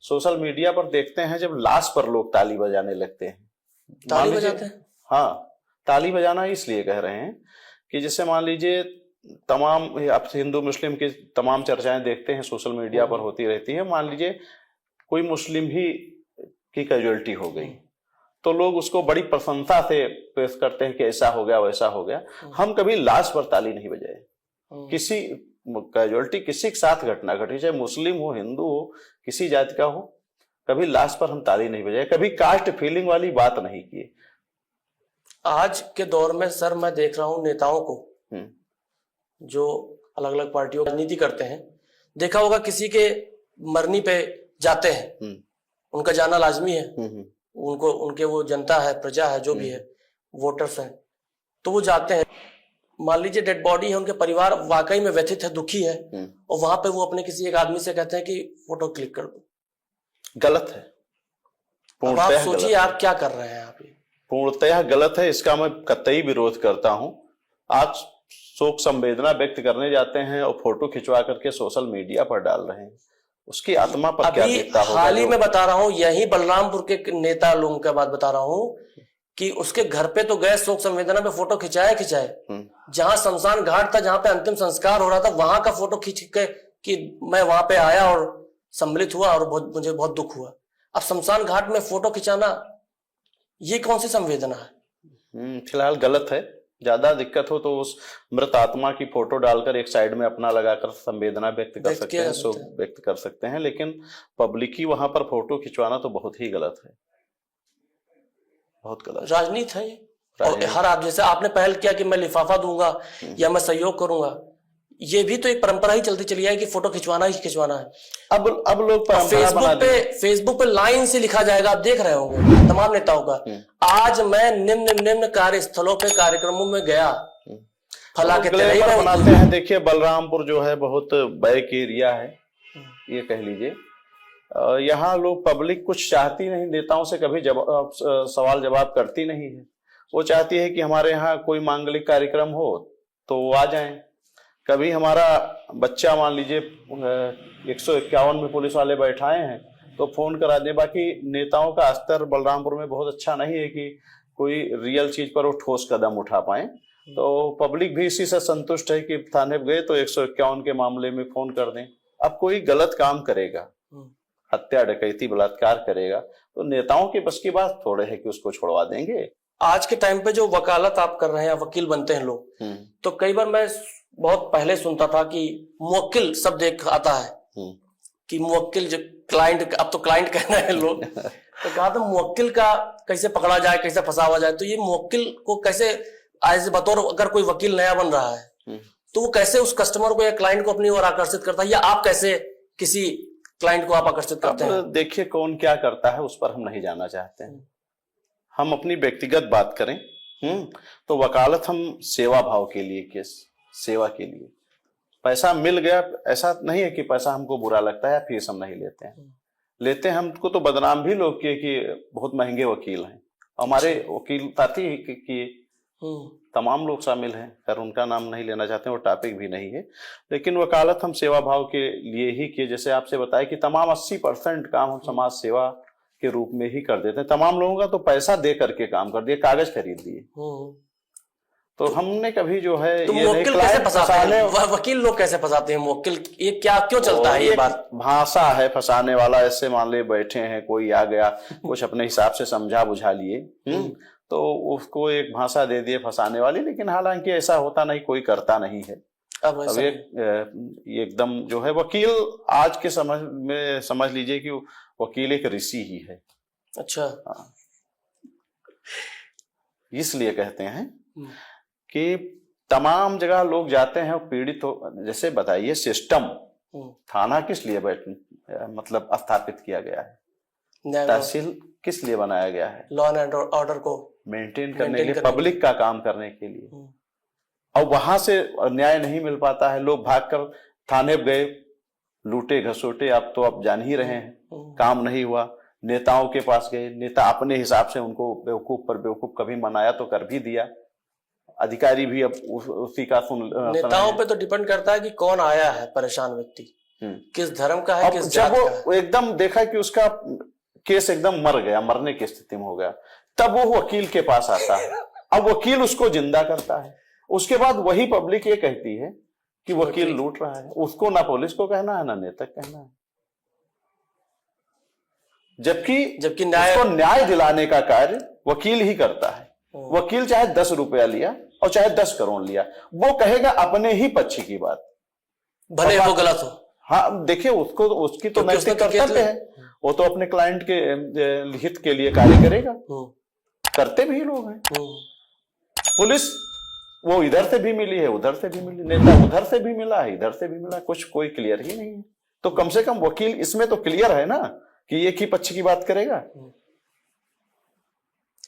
सोशल मीडिया पर देखते हैं जब लाश पर लोग ताली बजाने लगते हैं। ताली बजाते हैं? हाँ, ताली बजाना इसलिए कह रहे हैं कि जैसे मान लीजिए तमाम आप हिंदू मुस्लिम की तमाम चर्चाएं देखते हैं सोशल मीडिया पर होती रहती है। मान लीजिए कोई मुस्लिम भी की कैजुअलिटी हो गई तो लोग उसको बड़ी प्रशंसा से पेश करते हैं कि ऐसा हो गया वैसा हो गया। हम कभी लाश पर ताली नहीं बजाए। किसी कैजुअलिटी किसी के साथ घटना घटी, चाहे मुस्लिम हो, हिंदू हो, किसी जाति का हो, कभी लाश पर हम ताली नहीं बजाए, कभी कास्ट फीलिंग वाली बात नहीं की। आज के दौर में सर मैं देख रहा हूं नेताओं को जो अलग अलग पार्टियों की राजनीति करते हैं, देखा होगा किसी के मरनी पे जाते हैं, उनका जाना लाजमी है, उनको उनके वो जनता है, प्रजा है, जो भी है, वोटर्स हैं, तो वो जाते हैं। मान लीजिए डेड बॉडी है, उनके परिवार वाकई में व्यथित है, दुखी है, और वहां पे वो अपने किसी एक आदमी से कहते हैं कि फोटो क्लिक कर दो। गलत है। अब आप सोचिए आप क्या कर रहे हैं। आप पूर्णतः गलत है, इसका मैं कतई विरोध करता हूं। आज शोक संवेदना व्यक्त करने जाते हैं और फोटो खिंचवा करके सोशल मीडिया पर डाल रहे हैं, उसकी आत्मा पर क्या बीतता होगा। हाल ही में बता रहा हूं, यही बलरामपुर के नेता लोगों के बात बता रहा हूं कि उसके घर पे तो गए, शोक संवेदना पे फोटो खिंचाए, जहां शमशान घाट था, जहां पे अंतिम संस्कार हो रहा था, वहां का फोटो खींच के कि मैं वहां पे आया और सम्मिलित हुआ और मुझे बहुत दुख हुआ। अब शमशान घाट में फोटो खिंचाना ये कौन सी संवेदना है? फिलहाल गलत है। ज्यादा दिक्कत हो तो उस मृत आत्मा की फोटो डालकर एक साइड में अपना लगाकर संवेदना व्यक्त कर सकते हैं, शोक व्यक्त कर सकते हैं, लेकिन पब्लिक ही वहां पर फोटो खिंचवाना तो बहुत ही गलत है, बहुत गलत। राजनीति है ये। और हर आप जैसे आपने पहल किया कि मैं लिफाफा दूंगा या मैं सहयोग करूंगा, ये भी तो एक परंपरा ही चलती चली है कि फोटो खिंचवाना ही खिंचवाना है। अब लोग फेसबुक पे लाइन से लिखा जाएगा, आप देख रहे होंगे तमाम नेताओं का, आज मैं निम्न कार्यस्थलों पे कार्यक्रमों में गया, फला के तरह बनाते हैं। देखिए बलरामपुर जो है बहुत बैक एरिया है, ये कह लीजिए। यहाँ लोग पब्लिक कुछ चाहती नहीं, नेताओं से कभी सवाल जवाब करती नहीं है। वो चाहती है कि हमारे यहाँ कोई मांगलिक कार्यक्रम हो तो वो आ जाएं। कभी हमारा बच्चा मान लीजिए 151 में पुलिस वाले बैठाए हैं तो फोन करा दे। बाकी नेताओं का स्तर बलरामपुर में बहुत अच्छा नहीं है कि कोई रियल चीज पर वो ठोस कदम उठा पाए। तो पब्लिक भी इसी से संतुष्ट है कि थाने गए तो 151 के मामले में फोन कर दें। अब कोई गलत काम करेगा, हत्या डकैती बलात्कार करेगा, तो नेताओं के बस की बात थोड़े है कि उसको छोड़वा देंगे। आज के टाइम पे जो वकालत आप कर रहे हैं, वकील बनते हैं लोग, तो कई बार मैं बहुत पहले सुनता था कि मुवक्किल शब्द एक आता है कि मुवक्किल जो क्लाइंट, अब तो क्लाइंट कह रहे हैं लोग, तो कहा था मुवक्किल का कैसे पकड़ा जाए, कैसे फंसावा जाए। तो ये मुवक्किल को कैसे, एज बतौर अगर कोई वकील नया बन रहा है तो वो कैसे उस कस्टमर को या क्लाइंट को अपनी ओर आकर्षित करता है, या आप कैसे किसी क्लाइंट को आप आकर्षित करते हैं? देखिए कौन क्या करता है उस पर हम नहीं जानना चाहते हैं, हम अपनी व्यक्तिगत बात करें। तो वकालत हम सेवा भाव के लिए, केस सेवा के लिए, पैसा मिल गया, ऐसा नहीं है कि पैसा हमको बुरा लगता है, फीस हम नहीं लेते हैं। लेते हैं, हमको तो बदनाम भी लोग किए कि बहुत महंगे वकील हैं। हमारे वकील साथी कि तमाम लोग शामिल हैं, खैर उनका नाम नहीं लेना चाहते हैं, वो टॉपिक भी नहीं है। लेकिन वकालत हम सेवा भाव के लिए ही किए। जैसे आपसे बताया कि तमाम 80% काम हम समाज सेवा के रूप में ही कर देते हैं। तमाम लोगों का तो पैसा दे करके काम कर दिए, कागज खरीद दिए। तो हमने कभी जो है तो ये कैसे फंसाते हैं वकील लोग, कैसे फंसाते हैं मुवक्किल, ये क्या क्यों चलता है? ये बात भाषा है फंसाने वाला। ऐसे मान ले बैठे हैं, कोई आ गया, कुछ अपने हिसाब से समझा बुझा लिए, तो उसको एक भाषा दे दिए फंसाने वाली। लेकिन हालांकि ऐसा होता नहीं, कोई करता नहीं है। अब एकदम जो है वकील आज के समझ में समझ लीजिए कि वकील एक ऋषि ही है। अच्छा, इसलिए कहते हैं कि तमाम जगह लोग जाते हैं पीड़ित हो। जैसे बताइए सिस्टम, थाना किस लिए मतलब स्थापित किया गया है, तहसील किस लिए बनाया गया है? लॉ एंड ऑर्डर को मेंटेन करने के लिए, पब्लिक का काम करने के लिए। और वहां से न्याय नहीं मिल पाता है, लोग भागकर थाने गए, लूटे घसोटे। अब तो आप जान ही रहे हैं, काम नहीं हुआ, नेताओं के पास गए, नेता अपने हिसाब से उनको बेवकूफ पर बेवकूफ कभी मनाया तो कर भी दिया, अधिकारी भी अब उसी का नेताओं पे तो डिपेंड करता है कि कौन आया है परेशान व्यक्ति, किस धर्म का है, किस जात का है। वो एकदम देखा कि उसका केस एकदम मर गया, मरने की स्थिति में हो गया, तब वो वकील के पास आता है। अब वकील उसको जिंदा करता है। उसके बाद वही पब्लिक ये कहती है कि वकील लूट रहा है। उसको ना पुलिस को कहना है, ना नेता कहना है। जबकि न्याय दिलाने का कार्य वकील ही करता है। वकील चाहे 10 रुपया लिया और चाहे 10 करोड़ लिया, वो कहेगा अपने ही पक्ष की बात, भले वो गलत हो। हाँ देखिए, उसकी तो नैतिक कर्तव्य है, वो तो अपने क्लाइंट के हित के लिए कार्य करेगा, करते भी लोग हैं। पुलिस वो इधर से भी मिली है, उधर से भी मिली, नेता उधर से भी मिला है, इधर से भी मिला, कुछ कोई क्लियर ही नहीं है। तो कम से कम वकील इसमें तो क्लियर है ना कि एक ही पक्ष की बात करेगा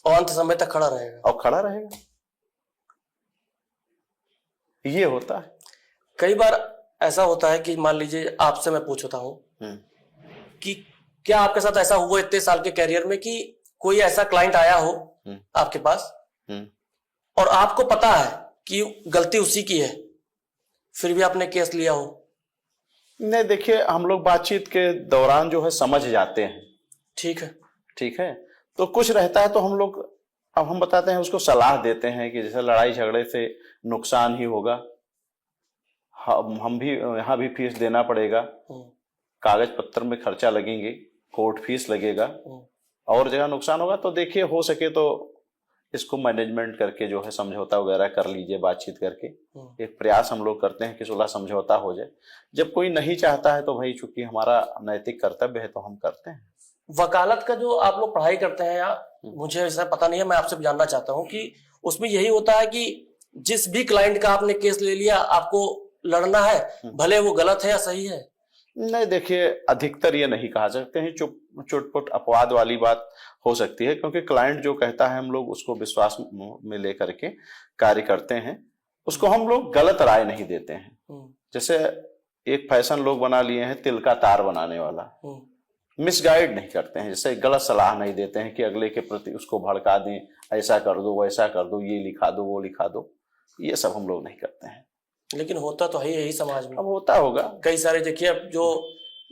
और अंत समय तक खड़ा रहेगा। ये होता है। कई बार ऐसा होता है कि मान लीजिए आपसे मैं पूछता हूं कि क्या आपके साथ ऐसा हुआ इतने साल के कैरियर में कि कोई ऐसा क्लाइंट आया हो आपके पास और आपको पता है कि गलती उसी की है, फिर भी आपने केस लिया हो? नहीं, देखिए हम लोग बातचीत के दौरान जो है समझ जाते हैं। ठीक है, तो कुछ रहता है तो हम लोग, अब हम बताते हैं, उसको सलाह देते हैं कि जैसे लड़ाई झगड़े से नुकसान ही होगा, हम भी यहाँ भी फीस देना पड़ेगा, कागज पत्र में खर्चा लगेंगे, कोर्ट फीस लगेगा, और जगह नुकसान होगा। तो देखिए, हो सके तो इसको मैनेजमेंट करके जो है समझौता वगैरह कर लीजिए, बातचीत करके। एक प्रयास हम लोग करते हैं कि सुलह समझौता हो जाए। जब कोई नहीं चाहता है तो भाई चूंकि हमारा नैतिक कर्तव्य है तो हम करते हैं। वकालत का जो आप लोग पढ़ाई करते हैं, या मुझे ऐसा पता नहीं है, मैं आपसे जानना चाहता हूँ कि उसमें यही होता है कि जिस भी क्लाइंट का आपने केस ले लिया, आपको लड़ना है, भले वो गलत है या सही है? नहीं, देखिए, अधिकतर ये नहीं कहा सकते हैं, चुटपुट अपवाद वाली बात हो सकती है, क्योंकि क्लाइंट जो कहता है हम लोग उसको विश्वास में लेकर के कार्य करते हैं। उसको हम लोग गलत राय नहीं देते हैं। जैसे एक फैशन लोग बना लिए हैं तिल का तार बनाने वाला, मिसगाइड नहीं करते हैं, जैसे गलत सलाह नहीं देते हैं कि अगले के प्रति उसको भड़का दें, ऐसा कर दो, वैसा कर दो, ये लिखा दो, वो लिखा दो, ये सब हम लोग नहीं करते हैं। लेकिन होता तो है यही समाज में। अब होता होगा कई सारे, देखिए, अब जो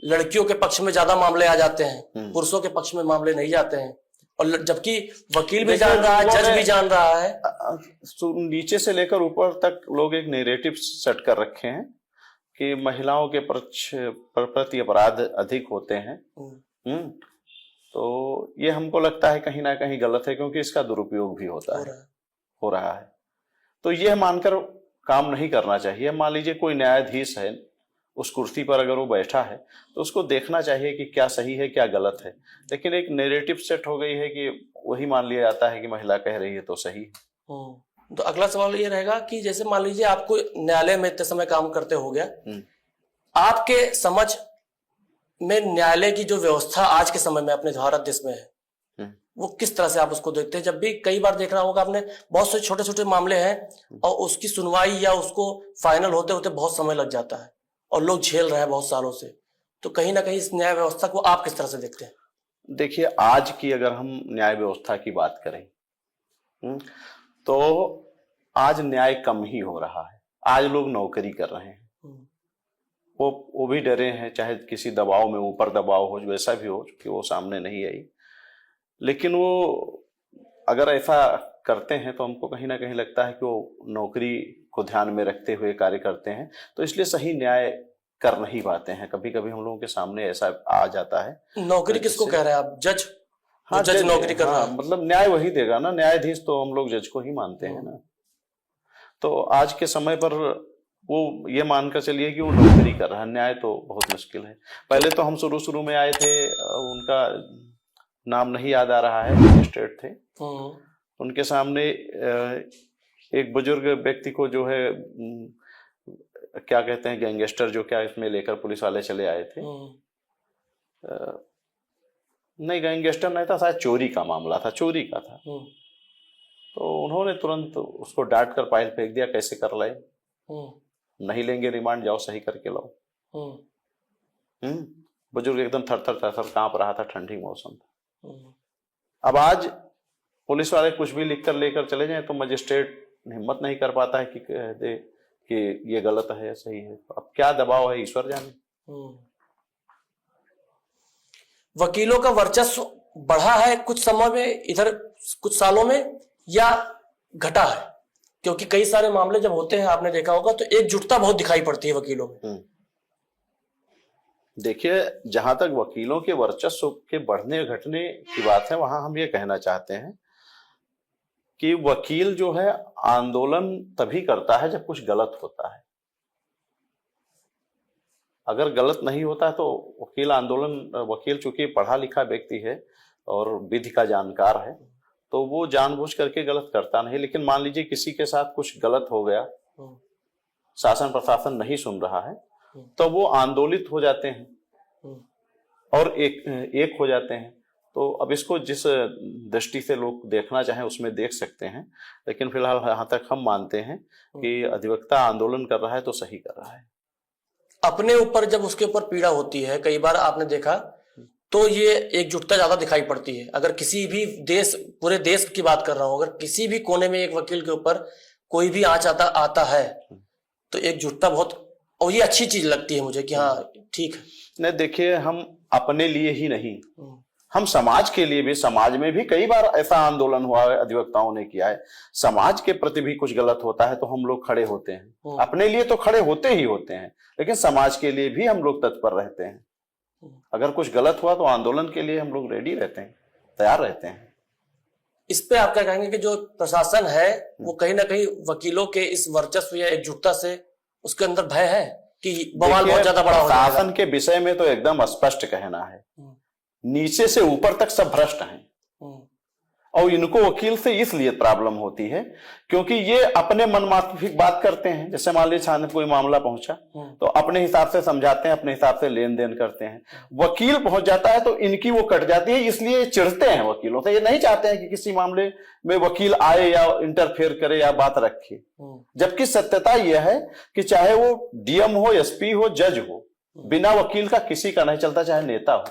लड़कियों के पक्ष में ज्यादा मामले आ जाते हैं, पुरुषों के पक्ष में मामले नहीं जाते हैं, और जबकि वकील भी जान रहा है, जज भी जान रहा है। नीचे से लेकर ऊपर तक लोग एक नैरेटिव सेट कर रखे हैं कि महिलाओं के प्रति अपराध अधिक होते हैं। तो ये हमको लगता है कहीं ना कहीं गलत है, क्योंकि इसका दुरुपयोग भी हो रहा है। तो ये मानकर काम नहीं करना चाहिए। मान लीजिए कोई न्यायाधीश है, उस कुर्सी पर अगर वो बैठा है तो उसको देखना चाहिए कि क्या सही है क्या गलत है। लेकिन एक नैरेटिव सेट हो गई है कि वही मान लिया जाता है कि महिला कह रही है तो सही है। तो अगला सवाल ये रहेगा कि जैसे मान लीजिए आपको न्यायालय में इतने समय काम करते हो गया, आपके समझ में न्यायालय की जो व्यवस्था आज के समय में अपने भारत देश में है, वो किस तरह से आप उसको देखते हैं? जब भी कई बार देख रहा होगा आपने, बहुत से छोटे छोटे मामले हैं और उसकी सुनवाई या उसको फाइनल होते होते बहुत समय लग जाता है और लोग झेल रहे हैं बहुत सालों से। तो कहीं ना कहीं इस न्याय व्यवस्था को आप किस तरह से देखते हैं? देखिए, आज की अगर हम न्याय व्यवस्था की बात करें तो आज न्याय कम ही हो रहा है। आज लोग नौकरी कर रहे हैं, वो भी डरे हैं, चाहे किसी दबाव में, ऊपर दबाव हो, वैसा भी हो कि वो सामने नहीं आई। लेकिन वो अगर ऐसा करते हैं तो हमको कहीं ना कहीं लगता है कि वो नौकरी को ध्यान में रखते हुए कार्य करते हैं, तो इसलिए सही न्याय कर नहीं पाते हैं। कभी कभी हम लोगों के सामने ऐसा आ जाता है। नौकरी किसको कह रहे हैं आप? जज? हाँ, जज नौकरी कर रहा है, मतलब न्याय वही देगा ना, न्यायाधीश तो हम लोग जज को ही मानते हैं ना। तो आज के समय पर वो ये मानकर चलिए कि वो नौकरी कर रहा है, न्याय तो बहुत मुश्किल है। पहले तो हम शुरू में आए थे, उनका नाम नहीं याद आ रहा है, मजिस्ट्रेट थे, उनके सामने एक बुजुर्ग व्यक्ति को जो है क्या कहते हैं, गैंगस्टर जो क्या इसमें लेकर पुलिस वाले चले आए थे। नहीं, गैंगस्टर नहीं था, शायद चोरी का मामला था, चोरी का था। तो उन्होंने तुरंत उसको डांट कर फाइल फेंक दिया, कैसे कर लाए, नहीं लेंगे रिमांड, जाओ सही करके लाओ। बुजुर्ग एकदम थर कांप रहा था, ठंडी मौसम था। अब आज पुलिस वाले कुछ भी लिख कर लेकर चले जाएं तो मजिस्ट्रेट हिम्मत नहीं कर पाता है कि कह दे कि ये गलत है या सही है। अब क्या दबाव है, ईश्वर जाने। वकीलों का वर्चस्व बढ़ा है कुछ समय में, इधर कुछ सालों में, या घटा है? क्योंकि कई सारे मामले जब होते हैं, आपने देखा होगा, तो एकजुटता बहुत दिखाई पड़ती है वकीलों में। देखिए, जहां तक वकीलों के वर्चस्व के बढ़ने घटने की बात है, वहां हम ये कहना चाहते हैं कि वकील जो है आंदोलन तभी करता है जब कुछ गलत होता है। अगर गलत नहीं होता है तो वकील चूंकि पढ़ा लिखा व्यक्ति है और विधि का जानकार है, तो वो जानबूझ करके गलत करता नहीं। लेकिन मान लीजिए किसी के साथ कुछ गलत हो गया, शासन प्रशासन नहीं सुन रहा है, तो वो आंदोलित हो जाते हैं और एक हो जाते हैं। तो अब इसको जिस दृष्टि से लोग देखना चाहें उसमें देख सकते हैं, लेकिन फिलहाल यहाँ तक हम मानते हैं कि अधिवक्ता आंदोलन कर रहा है तो सही कर रहा है। अपने ऊपर जब उसके ऊपर पीड़ा होती है, कई बार आपने देखा, तो ये एकजुटता ज्यादा दिखाई पड़ती है। अगर किसी भी देश, पूरे देश की बात कर रहा हूं, अगर किसी भी कोने में एक वकील के ऊपर कोई भी आंच आता है तो एकजुटता बहुत, और ये अच्छी चीज लगती है मुझे कि हाँ ठीक है। नहीं, देखिए, हम अपने लिए ही नहीं, हम समाज के लिए भी, समाज में भी कई बार ऐसा आंदोलन हुआ है, अधिवक्ताओं ने किया है। समाज के प्रति भी कुछ गलत होता है तो हम लोग खड़े होते हैं। अपने लिए तो खड़े होते ही होते हैं, लेकिन समाज के लिए भी हम लोग तत्पर रहते हैं। अगर कुछ गलत हुआ तो आंदोलन के लिए हम लोग रेडी रहते हैं, तैयार रहते हैं। इस पे आप क्या कहेंगे कि जो प्रशासन है वो कहीं ना कहीं वकीलों के इस वर्चस्व या एकजुटता से उसके अंदर भय है कि बवाल बहुत ज्यादा बड़ा हो जाएगा? प्रशासन के विषय में तो एकदम स्पष्ट कहना है, नीचे से ऊपर तक सब भ्रष्ट हैं। और इनको वकील से इसलिए प्रॉब्लम होती है क्योंकि ये अपने मनमाफिक बात करते हैं। जैसे मान लीजिए थाने कोई मामला पहुंचा तो अपने हिसाब से समझाते हैं, अपने हिसाब से लेन देन करते हैं। वकील पहुंच जाता है तो इनकी वो कट जाती है, इसलिए चिढ़ते हैं वकीलों से। ये नहीं चाहते हैं कि किसी मामले में वकील आए या इंटरफेयर करे या बात रखे। जबकि सत्यता यह है कि चाहे वो डीएम हो, एसपी हो, जज हो, बिना वकील का किसी का नहीं चलता, चाहे नेता हो,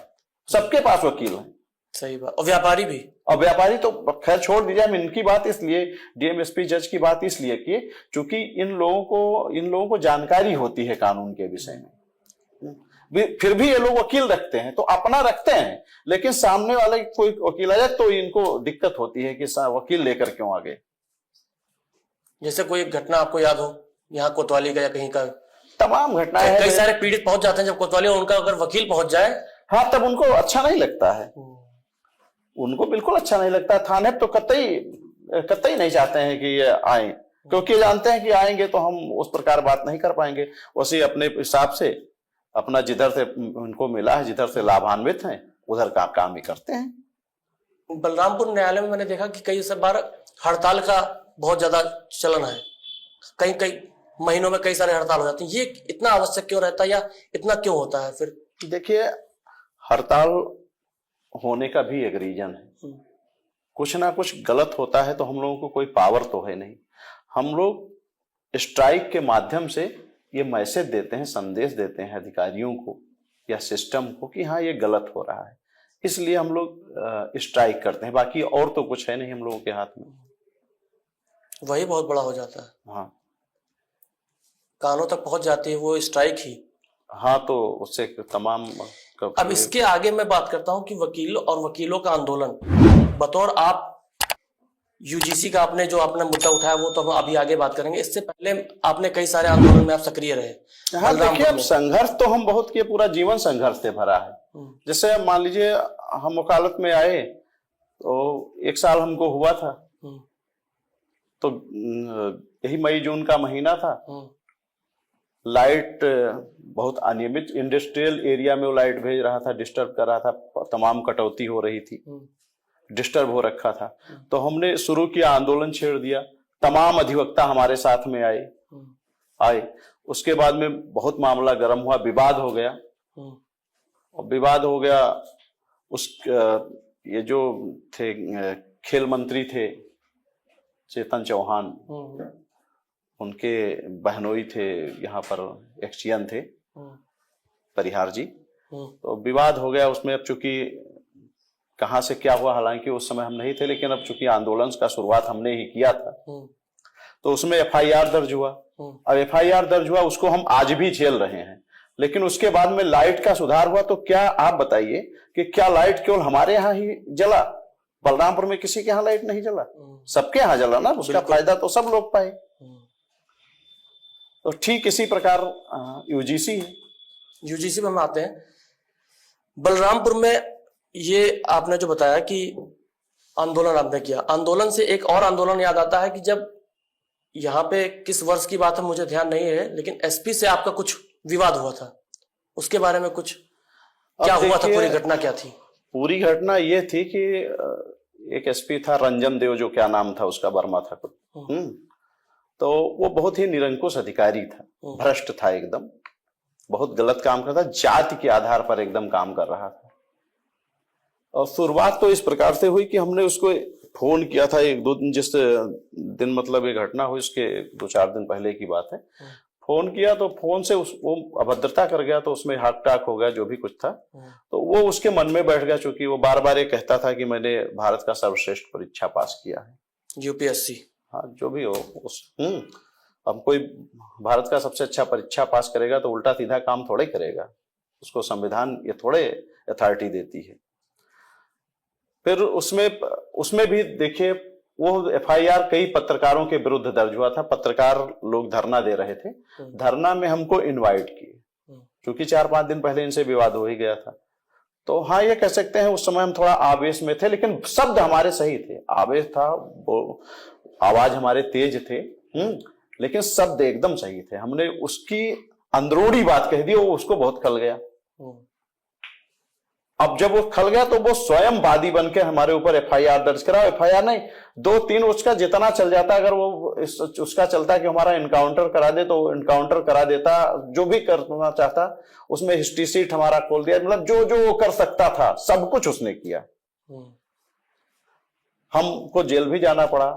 सबके पास वकील है। सही बात। और व्यापारी भी, और व्यापारी तो खैर छोड़ दीजिए। हम इनकी बात इसलिए, डीएम एसपी जज की बात इसलिए किए क्योंकि इन लोगों को जानकारी होती है कानून के विषय में। फिर भी ये लोग वकील रखते हैं तो अपना रखते हैं, लेकिन सामने वाले कोई वकील आ जाए तो इनको दिक्कत होती है कि वकील लेकर क्यों आ गए। जैसे कोई घटना आपको याद हो यहाँ कोतवाली का या कहीं का? तमाम घटनाएं कई सारे पीड़ित पहुंच जाते हैं जब कोतवाली, उनका अगर वकील पहुंच जाए, हाँ, तब उनको अच्छा नहीं लगता है। उनको बिल्कुल अच्छा नहीं लगता। थाने तो कतई नहीं चाहते हैं कि ये आए, क्योंकि जानते हैं कि आएंगे तो हम उस प्रकार बात नहीं कर पाएंगे। वैसे अपने हिसाब से अपना जिधर से उनको मिला है, जिधर से लाभान्वित हैं, उधर का काम ही करते हैं। बलरामपुर न्यायालय में मैंने देखा कि कई बार हड़ताल का बहुत ज्यादा चलन है, कई महीनों में कई सारे हड़ताल हो जाते हैं। ये इतना आवश्यक क्यों रहता है या इतना क्यों होता है? फिर देखिए, हड़ताल होने का भी एक रीजन है। कुछ ना कुछ गलत होता है तो हम लोगों को कोई पावर तो है नहीं। हम लोग स्ट्राइक के माध्यम से ये मैसेज देते हैं, संदेश देते हैं अधिकारियों को या सिस्टम को कि हाँ, ये गलत हो रहा है, इसलिए हम लोग स्ट्राइक करते हैं। बाकी और तो कुछ है नहीं हम लोगों के हाथ में। वही बहुत बड़ा हो जाता है। हाँ, कानों तक पहुंच जाती है वो स्ट्राइक ही। हाँ, तो उससे तमाम। अब इसके आगे मैं बात करता हूं कि वकील और वकीलों का आंदोलन, बतौर आप यूजीसी का आपने जो अपना मुद्दा उठाया वो तो हम अभी आगे बात करेंगे। इससे पहले आपने कई सारे आंदोलन में आप सक्रिय रहे। हाँ, देखिए, अब संघर्ष तो हम बहुत किए, पूरा जीवन संघर्ष से भरा है। जैसे मान लीजिए हम वकालत में आए तो 1 साल हमको हुआ था, तो यही मई जून का महीना था। लाइट बहुत अनियमित, इंडस्ट्रियल एरिया में वो लाइट भेज रहा था, डिस्टर्ब कर रहा था, तमाम कटौती हो रही थी, डिस्टर्ब हो रखा था। तो हमने शुरू किया, आंदोलन छेड़ दिया। तमाम अधिवक्ता हमारे साथ में आए। उसके बाद में बहुत मामला गर्म हुआ, विवाद हो गया। और विवाद हो गया, ये जो थे खेल मंत्री थे चेतन चौहान, उनके बहनोई थे, यहाँ पर एक्सियन थे परिहार जी। तो विवाद हो गया उसमें। अब चूंकि कहाँ से क्या हुआ, हालांकि उस समय हम नहीं थे, लेकिन अब चूंकि आंदोलन का शुरुआत हमने ही किया था, तो उसमें एफआईआर दर्ज हुआ। अब एफआईआर दर्ज हुआ, उसको हम आज भी झेल रहे हैं। लेकिन उसके बाद में लाइट का सुधार हुआ। तो क्या आप बताइए कि क्या लाइट केवल हमारे यहाँ ही जला? बलरामपुर में किसी के यहाँ लाइट नहीं जला? सबके यहाँ जला ना। उसका फायदा तो सब लोग पाए। तो ठीक इसी प्रकार यूजीसी है। यूजीसी में हम आते हैं। बलरामपुर में ये आपने जो बताया कि आंदोलन आपने किया, आंदोलन से एक और आंदोलन याद आता है कि जब यहाँ पे किस वर्ष की बात है मुझे ध्यान नहीं है, लेकिन एसपी से आपका कुछ विवाद हुआ था, उसके बारे में कुछ क्या हुआ था? पूरी घटना क्या थी? पूरी घटना ये थी कि एक एसपी था रंजन देव, जो क्या नाम था उसका, वर्मा था कुछ। तो वो बहुत ही निरंकुश अधिकारी था, भ्रष्ट था एकदम, बहुत गलत काम करता, जाति के आधार पर एकदम काम कर रहा था। और शुरुआत तो इस प्रकार से हुई कि हमने उसको फोन किया था 1-2 दिन, जिस दिन मतलब ये घटना हुई उसके 2-4 दिन पहले की बात है। फोन किया तो फोन से वो अभद्रता कर गया, तो उसमें हार्ट अटैक हो गया, जो भी कुछ था। तो वो उसके मन में बैठ गया, चूंकि वो बार बार ये कहता था कि मैंने भारत का सर्वश्रेष्ठ परीक्षा पास किया है, यूपीएससी, हाँ जो भी हो। अब कोई भारत का सबसे अच्छा परीक्षा पास करेगा तो उल्टा सीधा काम थोड़े करेगा, उसको संविधान ये थोड़े अथॉरिटी देती है। फिर उसमें भी देखिए, वो एफआईआर कई पत्रकारों के विरुद्ध दर्ज हुआ था। पत्रकार लोग धरना दे रहे थे, धरना में हमको इनवाइट किए, क्योंकि 4-5 दिन पहले इनसे विवाद हो ही गया था। तो हाँ, ये कह सकते हैं उस समय हम थोड़ा आवेश में थे, लेकिन शब्द हमारे सही थे। आवेश था, वो आवाज हमारे तेज थे, लेकिन शब्द एकदम सही थे। हमने उसकी अंदरूनी बात कह दी, वो उसको बहुत खल गया। अब जब वो खल गया तो वो स्वयं वादी बन के हमारे ऊपर एफआईआर दर्ज करा। एफआईआर नहीं, 2-3 उसका जितना चल जाता, अगर वो उसका चलता कि हमारा इनकाउंटर करा दे तो इनकाउंटर करा देता, जो भी करना चाहता उसमें हिस्ट्री सीट हमारा खोल दिया, मतलब जो जो वो कर सकता था सब कुछ उसने किया। हमको जेल भी जाना पड़ा,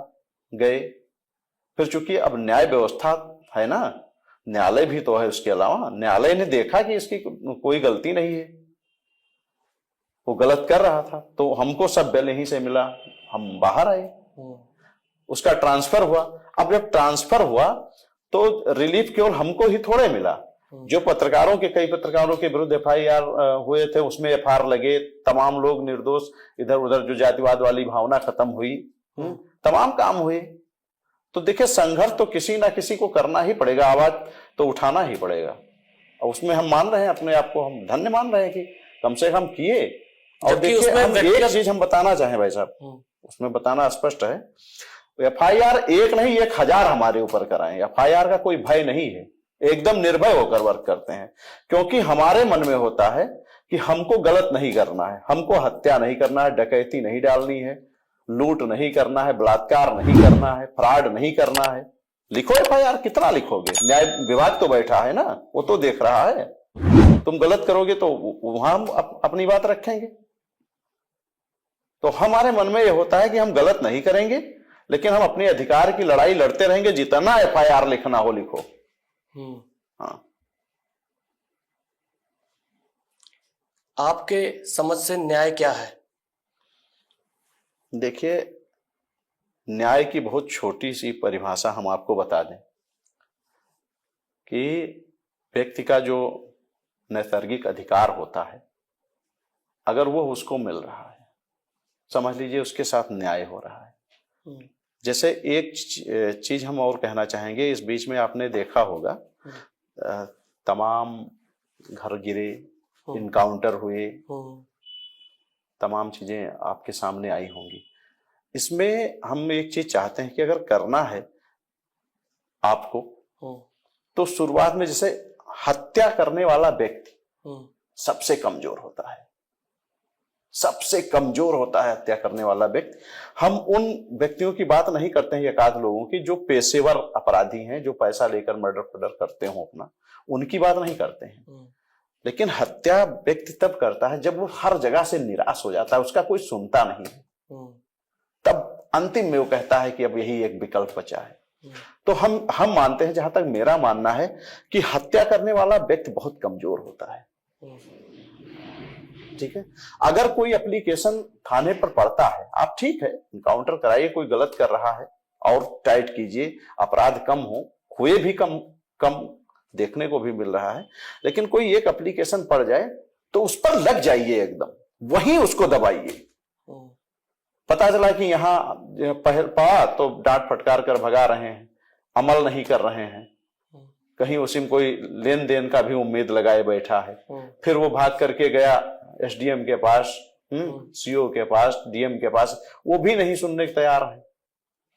गए। फिर चूंकि अब न्याय व्यवस्था है ना, न्यायालय भी तो है, उसके अलावा न्यायालय ने देखा कि इसकी कोई गलती नहीं है, वो गलत कर रहा था, तो हमको सब बेल यहीं से मिला, हम बाहर आए। उसका ट्रांसफर हुआ। अब जब ट्रांसफर हुआ तो रिलीफ केवल हमको ही थोड़े मिला, जो पत्रकारों के, कई पत्रकारों के विरुद्ध एफआईआर हुए थे उसमें एफआईआर लगे, तमाम लोग निर्दोष, इधर उधर जो जातिवाद वाली भावना खत्म हुई, तमाम काम हुए। तो देखिए, संघर्ष तो किसी ना किसी को करना ही पड़ेगा, आवाज तो उठाना ही पड़ेगा। और उसमें हम मान रहे हैं अपने आप को, हम धन्य मान रहे हैं कि कम से कम किए। और देखिए, हम एक चीज हम बताना चाहें भाई साहब, उसमें बताना स्पष्ट है, एफआईआर एक नहीं 1000 हमारे ऊपर कराएं। एफआईआर का कोई भय नहीं है, एकदम निर्भय होकर वर्क करते हैं, क्योंकि हमारे मन में होता है कि हमको गलत नहीं करना है, हमको हत्या नहीं करना है, डकैती नहीं डालनी है, लूट नहीं करना है, बलात्कार नहीं करना है, फ्रॉड नहीं करना है। लिखो एफआईआर, कितना लिखोगे? न्याय विभाग तो बैठा है ना, वो तो देख रहा है। तुम गलत करोगे तो वहां हम अपनी बात रखेंगे। तो हमारे मन में यह होता है कि हम गलत नहीं करेंगे, लेकिन हम अपने अधिकार की लड़ाई लड़ते रहेंगे, जितना एफआईआर लिखना हो लिखो। हाँ। आपके समझ से न्याय क्या है? देखिए, न्याय की बहुत छोटी सी परिभाषा हम आपको बता दें कि व्यक्ति का जो नैसर्गिक अधिकार होता है, अगर वो उसको मिल रहा है, समझ लीजिए उसके साथ न्याय हो रहा है। जैसे एक चीज हम और कहना चाहेंगे, इस बीच में आपने देखा होगा तमाम घर गिरे, इनकाउंटर हुए, तमाम चीजें आपके सामने आई होंगी। इसमें हम एक चीज चाहते हैं कि अगर करना है आपको, तो शुरुआत में जैसे हत्या करने वाला व्यक्ति सबसे कमजोर होता है, सबसे कमजोर होता है हत्या करने वाला व्यक्ति। हम उन व्यक्तियों की बात नहीं करते हैं, एकाध लोगों की जो पेशेवर अपराधी हैं, जो पैसा लेकर मर्डर फर्डर करते हो अपना, उनकी बात नहीं करते हैं। लेकिन हत्या व्यक्ति तब करता है जब वो हर जगह से निराश हो जाता है, उसका कोई सुनता नहीं है, तब अंतिम में वो कहता है कि अब यही एक विकल्प बचा है। तो हम मानते हैं, जहां तक मेरा मानना है, कि हत्या करने वाला व्यक्ति बहुत कमजोर होता है। ठीक है, अगर कोई एप्लीकेशन थाने पर पड़ता है, आप ठीक है इनकाउंटर कराइए, कोई गलत कर रहा है और टाइट कीजिए, अपराध कम हो, हुए भी कम देखने को भी मिल रहा है, लेकिन कोई एक एप्लीकेशन पड़ जाए तो उस पर लग जाइए, एकदम वहीं उसको दबाइए। पता चला कि यहाँ पहल पड़ा तो डांट फटकार कर भगा रहे हैं, अमल नहीं कर रहे हैं, कहीं उसी में कोई लेन देन का भी उम्मीद लगाए बैठा है, फिर वो भाग करके गया एसडीएम के पास, सीओ के पास, डीएम के पास, वो भी नहीं सुनने को तैयार है।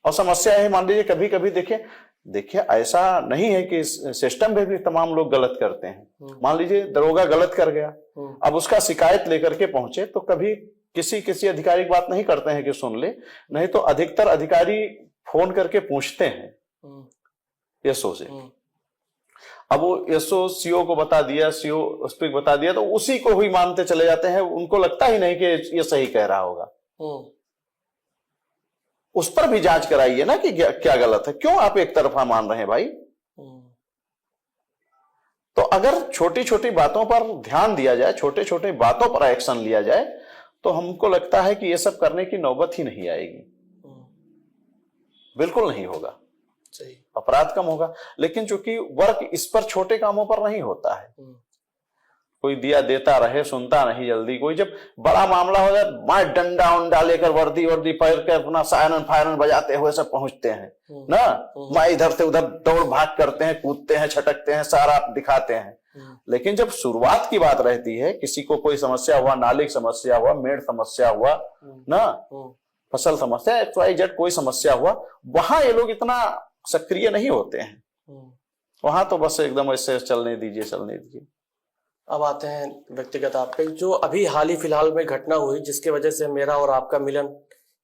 और समस्या है, मान लीजिए कभी कभी देखिए ऐसा नहीं है कि सिस्टम में भी तमाम लोग गलत करते हैं। मान लीजिए दरोगा गलत कर गया, अब उसका शिकायत लेकर के पहुंचे, तो कभी किसी अधिकारी की बात नहीं करते हैं कि सुन ले, नहीं तो अधिकतर अधिकारी फोन करके पूछते हैं एसओ से। अब वो एसओ सीओ को बता दिया, सीओ उस पर बता दिया, तो उसी को ही मानते चले जाते हैं, उनको लगता ही नहीं कि ये सही कह रहा होगा। उस पर भी जांच कराइए ना कि क्या गलत है, क्यों आप एक तरफा मान रहे हैं भाई। तो अगर छोटी छोटी बातों पर ध्यान दिया जाए, छोटे छोटे बातों पर एक्शन लिया जाए, तो हमको लगता है कि ये सब करने की नौबत ही नहीं आएगी, बिल्कुल नहीं होगा, सही, अपराध कम होगा। लेकिन चूंकि वर्क इस पर छोटे कामों पर नहीं होता है, कोई दिया देता रहे, सुनता नहीं जल्दी कोई। जब बड़ा मामला हो जाए मार डंडा उंडा लेकर वर्दी वर्दी पहन के अपना सायरन फायरन बजाते हुए सब पहुंचते हैं ना, माँ इधर से उधर दौड़ भाग करते हैं, कूदते हैं, छटकते हैं, सारा दिखाते हैं। लेकिन जब शुरुआत की बात रहती है, किसी को कोई समस्या हुआ, नाली की समस्या हुआ, मेड़ समस्या हुआ ना, फसल समस्या, XYZ कोई समस्या हुआ, वहां ये लोग इतना सक्रिय नहीं होते हैं। वहां तो बस एकदम ऐसे चलने दीजिए चलने दीजिए। अब आते हैं व्यक्तिगत आप पे, जो अभी हाल ही फिलहाल में घटना हुई जिसकी वजह से मेरा और आपका मिलन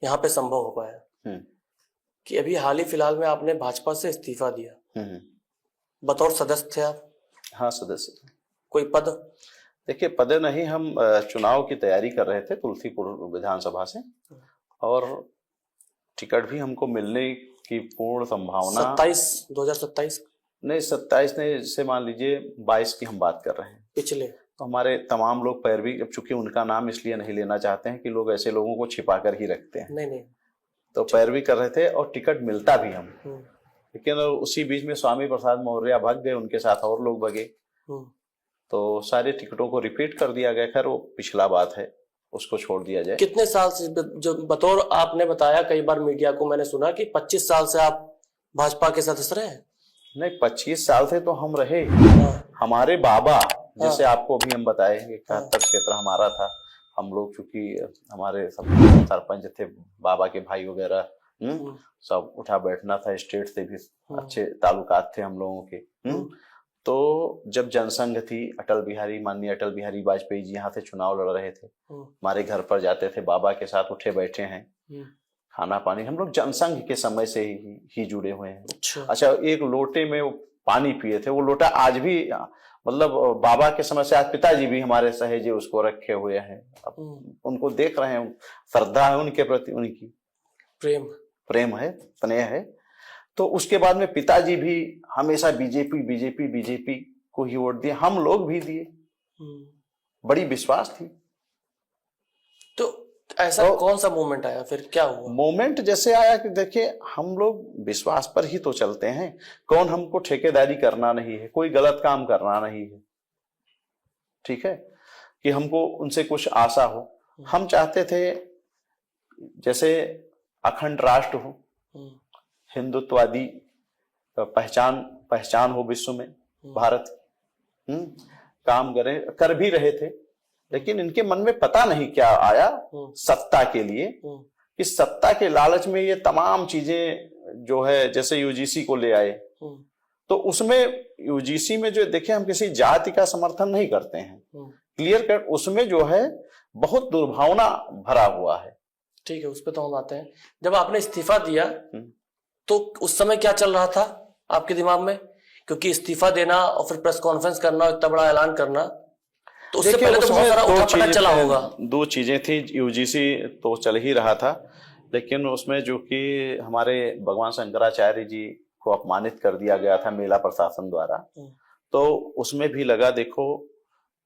यहाँ पे संभव हो पाया, कि अभी हाल ही फिलहाल में आपने भाजपा से इस्तीफा दिया, बतौर सदस्य थे आप? हाँ सदस्य। कोई पद? देखिए पद नहीं, हम चुनाव की तैयारी कर रहे थे तुलसीपुर विधानसभा से, और टिकट भी हमको मिलने की पूर्ण संभावना 2027 नहीं 27 नहीं, जैसे मान लीजिए 22 की हम बात कर रहे हैं। पिछले तो हमारे तमाम लोग पैरवी, अब चूंकि उनका नाम इसलिए नहीं लेना चाहते हैं कि लोग ऐसे लोगों को छिपा कर ही रखते हैं, नहीं तो पैरवी कर रहे थे और टिकट मिलता भी हम, लेकिन उसी बीच में स्वामी प्रसाद मौर्य भाग गए, उनके साथ और लोग भगे, तो सारे टिकटों को रिपीट कर दिया गया। खैर वो पिछला बात है, उसको छोड़ दिया जाए। कितने साल से, जो बतौर आपने बताया कई बार मीडिया को मैंने सुना कि 25 साल से आप भाजपा के सदस्य रहे? नहीं 25 साल से तो हम रहे। हमारे बाबा, जैसे आपको भी हम बताए 71 क्षेत्र हमारा था, हम लोग चूंकि हमारे सब सरपंच थे, बाबा के भाई वगैरह सब उठा बैठना था, स्टेट से भी अच्छे ताल्लुकात थे हम लोगों के। तो जब जनसंघ थी, माननीय अटल बिहारी वाजपेयी जी यहाँ से चुनाव लड़ रहे थे, हमारे घर पर जाते थे, बाबा के साथ उठे बैठे हैं, खाना पानी, हम लोग जनसंघ के समय से ही जुड़े हुए हैं। अच्छा एक लोटे में वो पानी पिए थे, वो लोटा आज भी, मतलब बाबा के समय से आज पिताजी भी हमारे सहेजे उसको रखे हुए हैं, अब उनको देख रहे हैं, श्रद्धा है उनके प्रति, उनकी प्रेम है, स्नेह है। तो उसके बाद में पिताजी भी हमेशा बीजेपी को ही वोट दिए, हम लोग भी दिए, बड़ी विश्वास थी। तो ऐसा कौन सा मोमेंट आया, फिर क्या हुआ? मोमेंट जैसे आया कि देखिए हम लोग विश्वास पर ही तो चलते हैं, कौन हमको ठेकेदारी करना नहीं है, कोई गलत काम करना नहीं है, ठीक है, कि हमको उनसे कुछ आशा हो। हम चाहते थे जैसे अखंड राष्ट्र हो, हिंदुत्ववादी पहचान हो विश्व में, भारत काम कर भी रहे थे, लेकिन इनके मन में पता नहीं क्या आया सत्ता के लिए, कि सत्ता के लालच में ये तमाम चीजें जो है, जैसे यूजीसी को ले आए, तो उसमें यूजीसी में जो देखिए, हम किसी जाति का समर्थन नहीं करते हैं, क्लियर कट, उसमें जो है बहुत दुर्भावना भरा हुआ है। ठीक है, उस पर तो हम आते हैं। जब आपने इस्तीफा दिया तो उस समय क्या चल रहा था आपके दिमाग में? क्योंकि इस्तीफा देना और फिर प्रेस कॉन्फ्रेंस करना, इतना बड़ा ऐलान करना, तो उससे पहले तो बहुत सारा उठापटक चला होगा। दो चीजें थी, यूजीसी तो चल ही रहा था, लेकिन उसमें जो कि हमारे भगवान शंकराचार्य जी को अपमानित कर दिया गया था मेला प्रशासन द्वारा, तो उसमें भी लगा, देखो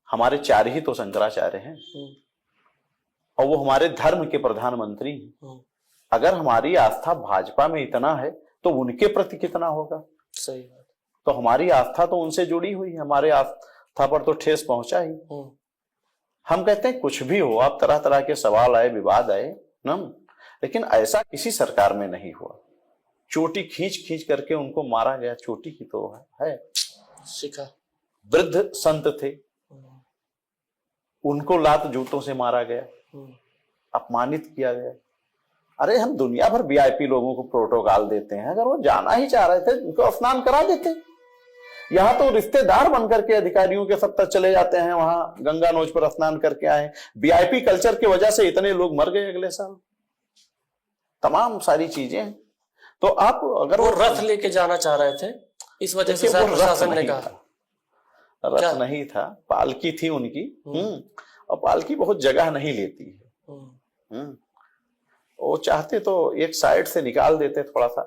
हमारे 4 ही तो शंकराचार्य हैं और वो हमारे धर्म के प्रधानमंत्री हैं। अगर हमारी आस्था भाजपा में इतना है तो उनके प्रति कितना होगा? सही बात। तो हमारी आस्था तो उनसे जुड़ी हुई है, हमारे आस्था पर तो ठेस पहुंचा ही। हम कहते हैं कुछ भी हो, आप तरह तरह के सवाल आए, विवाद आए ना, लेकिन ऐसा किसी सरकार में नहीं हुआ। चोटी खींच करके उनको मारा गया, चोटी की तो है। शिखा वृद्ध संत थे, उनको लात जूतों से मारा गया, अपमानित किया गया। अरे हम दुनिया भर वीआईपी लोगों को प्रोटोकॉल देते हैं, अगर वो जाना ही चाह रहे थे उनको स्नान करा देते। यहाँ तो रिश्तेदार बनकर के अधिकारियों के सब तक चले जाते हैं, वहां गंगा नोज पर स्नान करके आए। वीआईपी कल्चर की वजह से इतने लोग मर गए अगले साल, तमाम सारी चीजें। तो आप अगर वो रथ लेके जाना चाह रहे थे, इस वजह से प्रशासन ने कहा। रथ नहीं था, पालकी थी उनकी, और पालकी बहुत जगह नहीं लेती है। वो चाहते तो एक साइड से निकाल देते थोड़ा सा,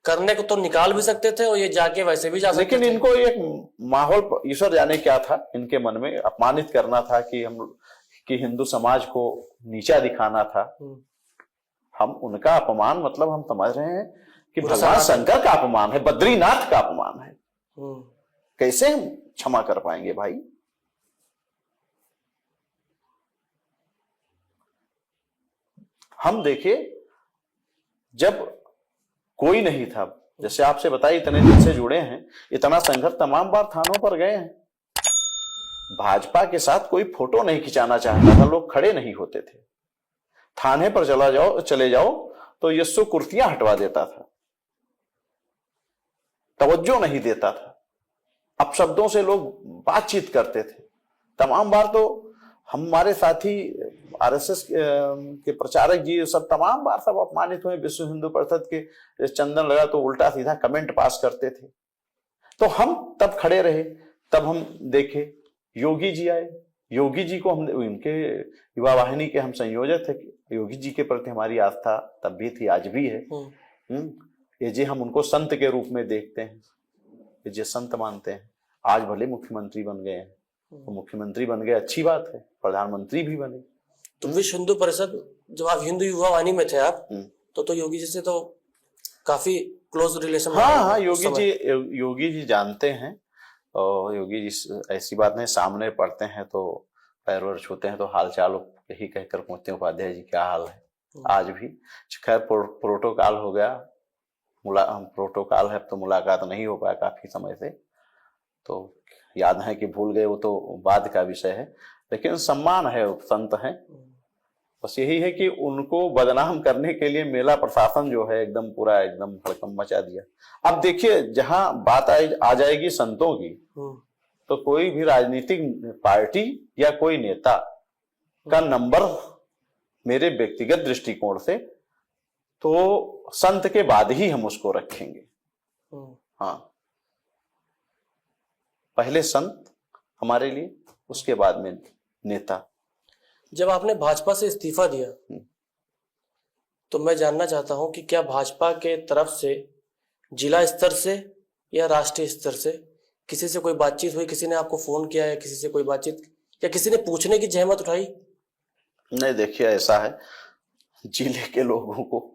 करने को तो निकाल भी सकते थे और ये जाके वैसे भी जा सकते लेकिन थे। इनको एक माहौल, ईश्वर जाने क्या था इनके मन में, अपमानित करना था कि हिंदू समाज को नीचा दिखाना था। हम उनका अपमान, मतलब हम समझ रहे हैं कि भगवान शंकर का अपमान है, बद्रीनाथ का अपमान है। कैसे हम क्षमा कर पाएंगे भाई? हम देखे जब कोई नहीं था, जैसे आपसे बताया इतने दिन से जुड़े हैं, इतना संघर्ष तमाम बार थानों पर गए हैं। भाजपा के साथ कोई फोटो नहीं खिंचाना चाहता था, लोग खड़े नहीं होते थे। थाने पर चले जाओ तो यस्सु कुर्सियां हटवा देता था, तवज्जो नहीं देता था, अपशब्दों से लोग बातचीत करते थे। तमाम बार तो हमारे साथी आरएसएस के प्रचारक जी सब तमाम बार सब अपमानित हुए। विश्व हिंदू परिषद के चंदन लगा तो उल्टा सीधा कमेंट पास करते थे, तो हम तब खड़े रहे। तब हम देखे योगी जी आए, योगी जी को हमने, इनके युवा वाहिनी के हम संयोजक थे, योगी जी के प्रति हमारी आस्था तब भी थी, आज भी है। ये जी हम उनको संत के रूप में देखते हैं, ये जी संत मानते हैं। आज भले मुख्यमंत्री बन गए हैं, तो मुख्यमंत्री बन गए अच्छी बात है, प्रधानमंत्री भी बने। तो विश्व हिंदू परिषद, जब आप हिंदू युवा वाहिनी में थे आप, तो योगी जी से तो काफी क्लोज रिलेशन। हाँ, योगी जी जानते हैं, और योगी जी ऐसी बात नहीं, सामने पढ़ते हैं तो पैर वैर छूते हैं तो हाल चाल यही कहकर पूछते हैं, उपाध्याय जी क्या हाल है। आज भी खैर प्रोटोकॉल हो गया, प्रोटोकॉल है तो मुलाकात नहीं हो पाया काफी समय से, तो याद है कि भूल गए वो तो बाद का विषय है, लेकिन सम्मान है, संत हैं। बस यही है कि उनको बदनाम करने के लिए मेला प्रशासन जो है एकदम पूरा एकदम हड़कंप मचा दिया। अब देखिए, जहां बात आ जाएगी संतों की, तो कोई भी राजनीतिक पार्टी या कोई नेता का नंबर मेरे व्यक्तिगत दृष्टिकोण से तो संत के बाद ही हम उसको रखेंगे। हाँ, पहले संत हमारे लिए, उसके बाद में नेता। जब आपने भाजपा से इस्तीफा दिया, तो मैं जानना चाहता हूं कि क्या भाजपा के तरफ से जिला स्तर से या राष्ट्रीय स्तर से किसी से कोई बातचीत हुई? किसी ने आपको फोन किया है, किसी से कोई बातचीत, या किसी ने पूछने की जहमत उठाई? नहीं, देखिए ऐसा है, जिले के लोगों को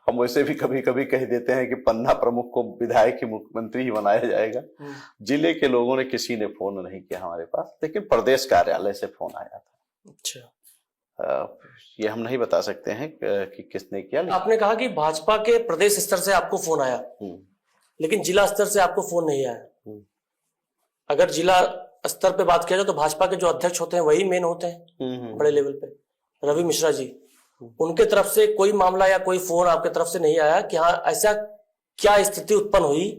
हम वैसे भी कभी कभी कह देते हैं कि पन्ना प्रमुख को विधायक की मुख्यमंत्री ही बनाया जाएगा। जिले के लोगों ने किसी ने फोन नहीं किया हमारे पास, लेकिन प्रदेश कार्यालय से फोन आया था। अच्छा, ये हम नहीं बता सकते हैं कि किसने किया। आपने कहा कि भाजपा के प्रदेश स्तर से आपको फोन आया, लेकिन जिला स्तर से आपको फोन नहीं आया। अगर जिला स्तर पे बात किया जाए तो भाजपा के जो अध्यक्ष होते हैं वही मेन होते हैं बड़े लेवल पे, रवि मिश्रा जी, उनके तरफ से कोई मामला या कोई फोन आपके तरफ से नहीं आया कि हाँ ऐसा क्या स्थिति उत्पन्न हुई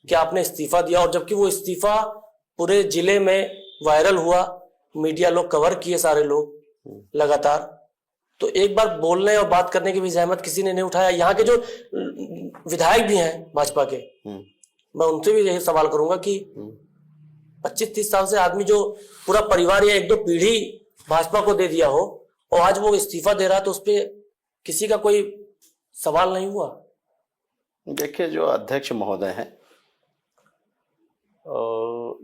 कि आपने इस्तीफा दिया? और जबकि वो इस्तीफा पूरे जिले में वायरल हुआ, मीडिया लोग कवर किए, सारे लोग लगातार, तो एक बार बोलने और बात करने की भी जहमत किसी ने नहीं उठाया? यहाँ के जो विधायक भी हैं भाजपा के, मैं उनसे भी यही सवाल करूंगा कि 25-30 साल से आदमी जो पूरा परिवार या 1-2 पीढ़ी भाजपा को दे दिया हो और आज वो इस्तीफा दे रहा है, तो उस पर किसी का कोई सवाल नहीं हुआ? देखिए, जो अध्यक्ष महोदय हैं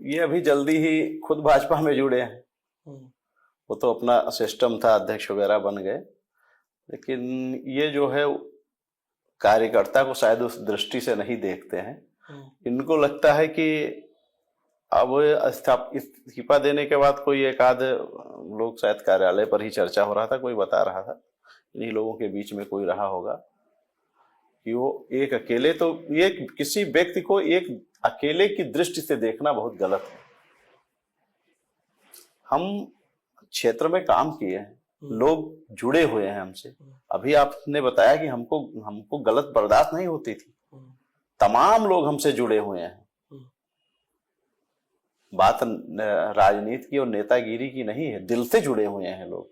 ये अभी जल्दी ही खुद भाजपा में जुड़े हैं। वो तो अपना सिस्टम था, अध्यक्ष वगैरह बन गए, लेकिन ये जो है कार्यकर्ता को शायद उस दृष्टि से नहीं देखते हैं। इनको लगता है कि अब इस्तीफा देने के बाद कोई एक आध लोग, शायद कार्यालय पर ही चर्चा हो रहा था, कोई बता रहा था, इन्हीं लोगों के बीच में कोई रहा होगा कि वो एक अकेले, तो ये किसी व्यक्ति को एक अकेले की दृष्टि से देखना बहुत गलत है। हम क्षेत्र में काम किए हैं, लोग जुड़े हुए हैं हमसे। अभी आपने बताया कि हमको गलत बर्दाश्त नहीं होती थी, तमाम लोग हमसे जुड़े हुए हैं। बात राजनीति की और नेतागिरी की नहीं है, दिल से जुड़े हुए हैं लोग।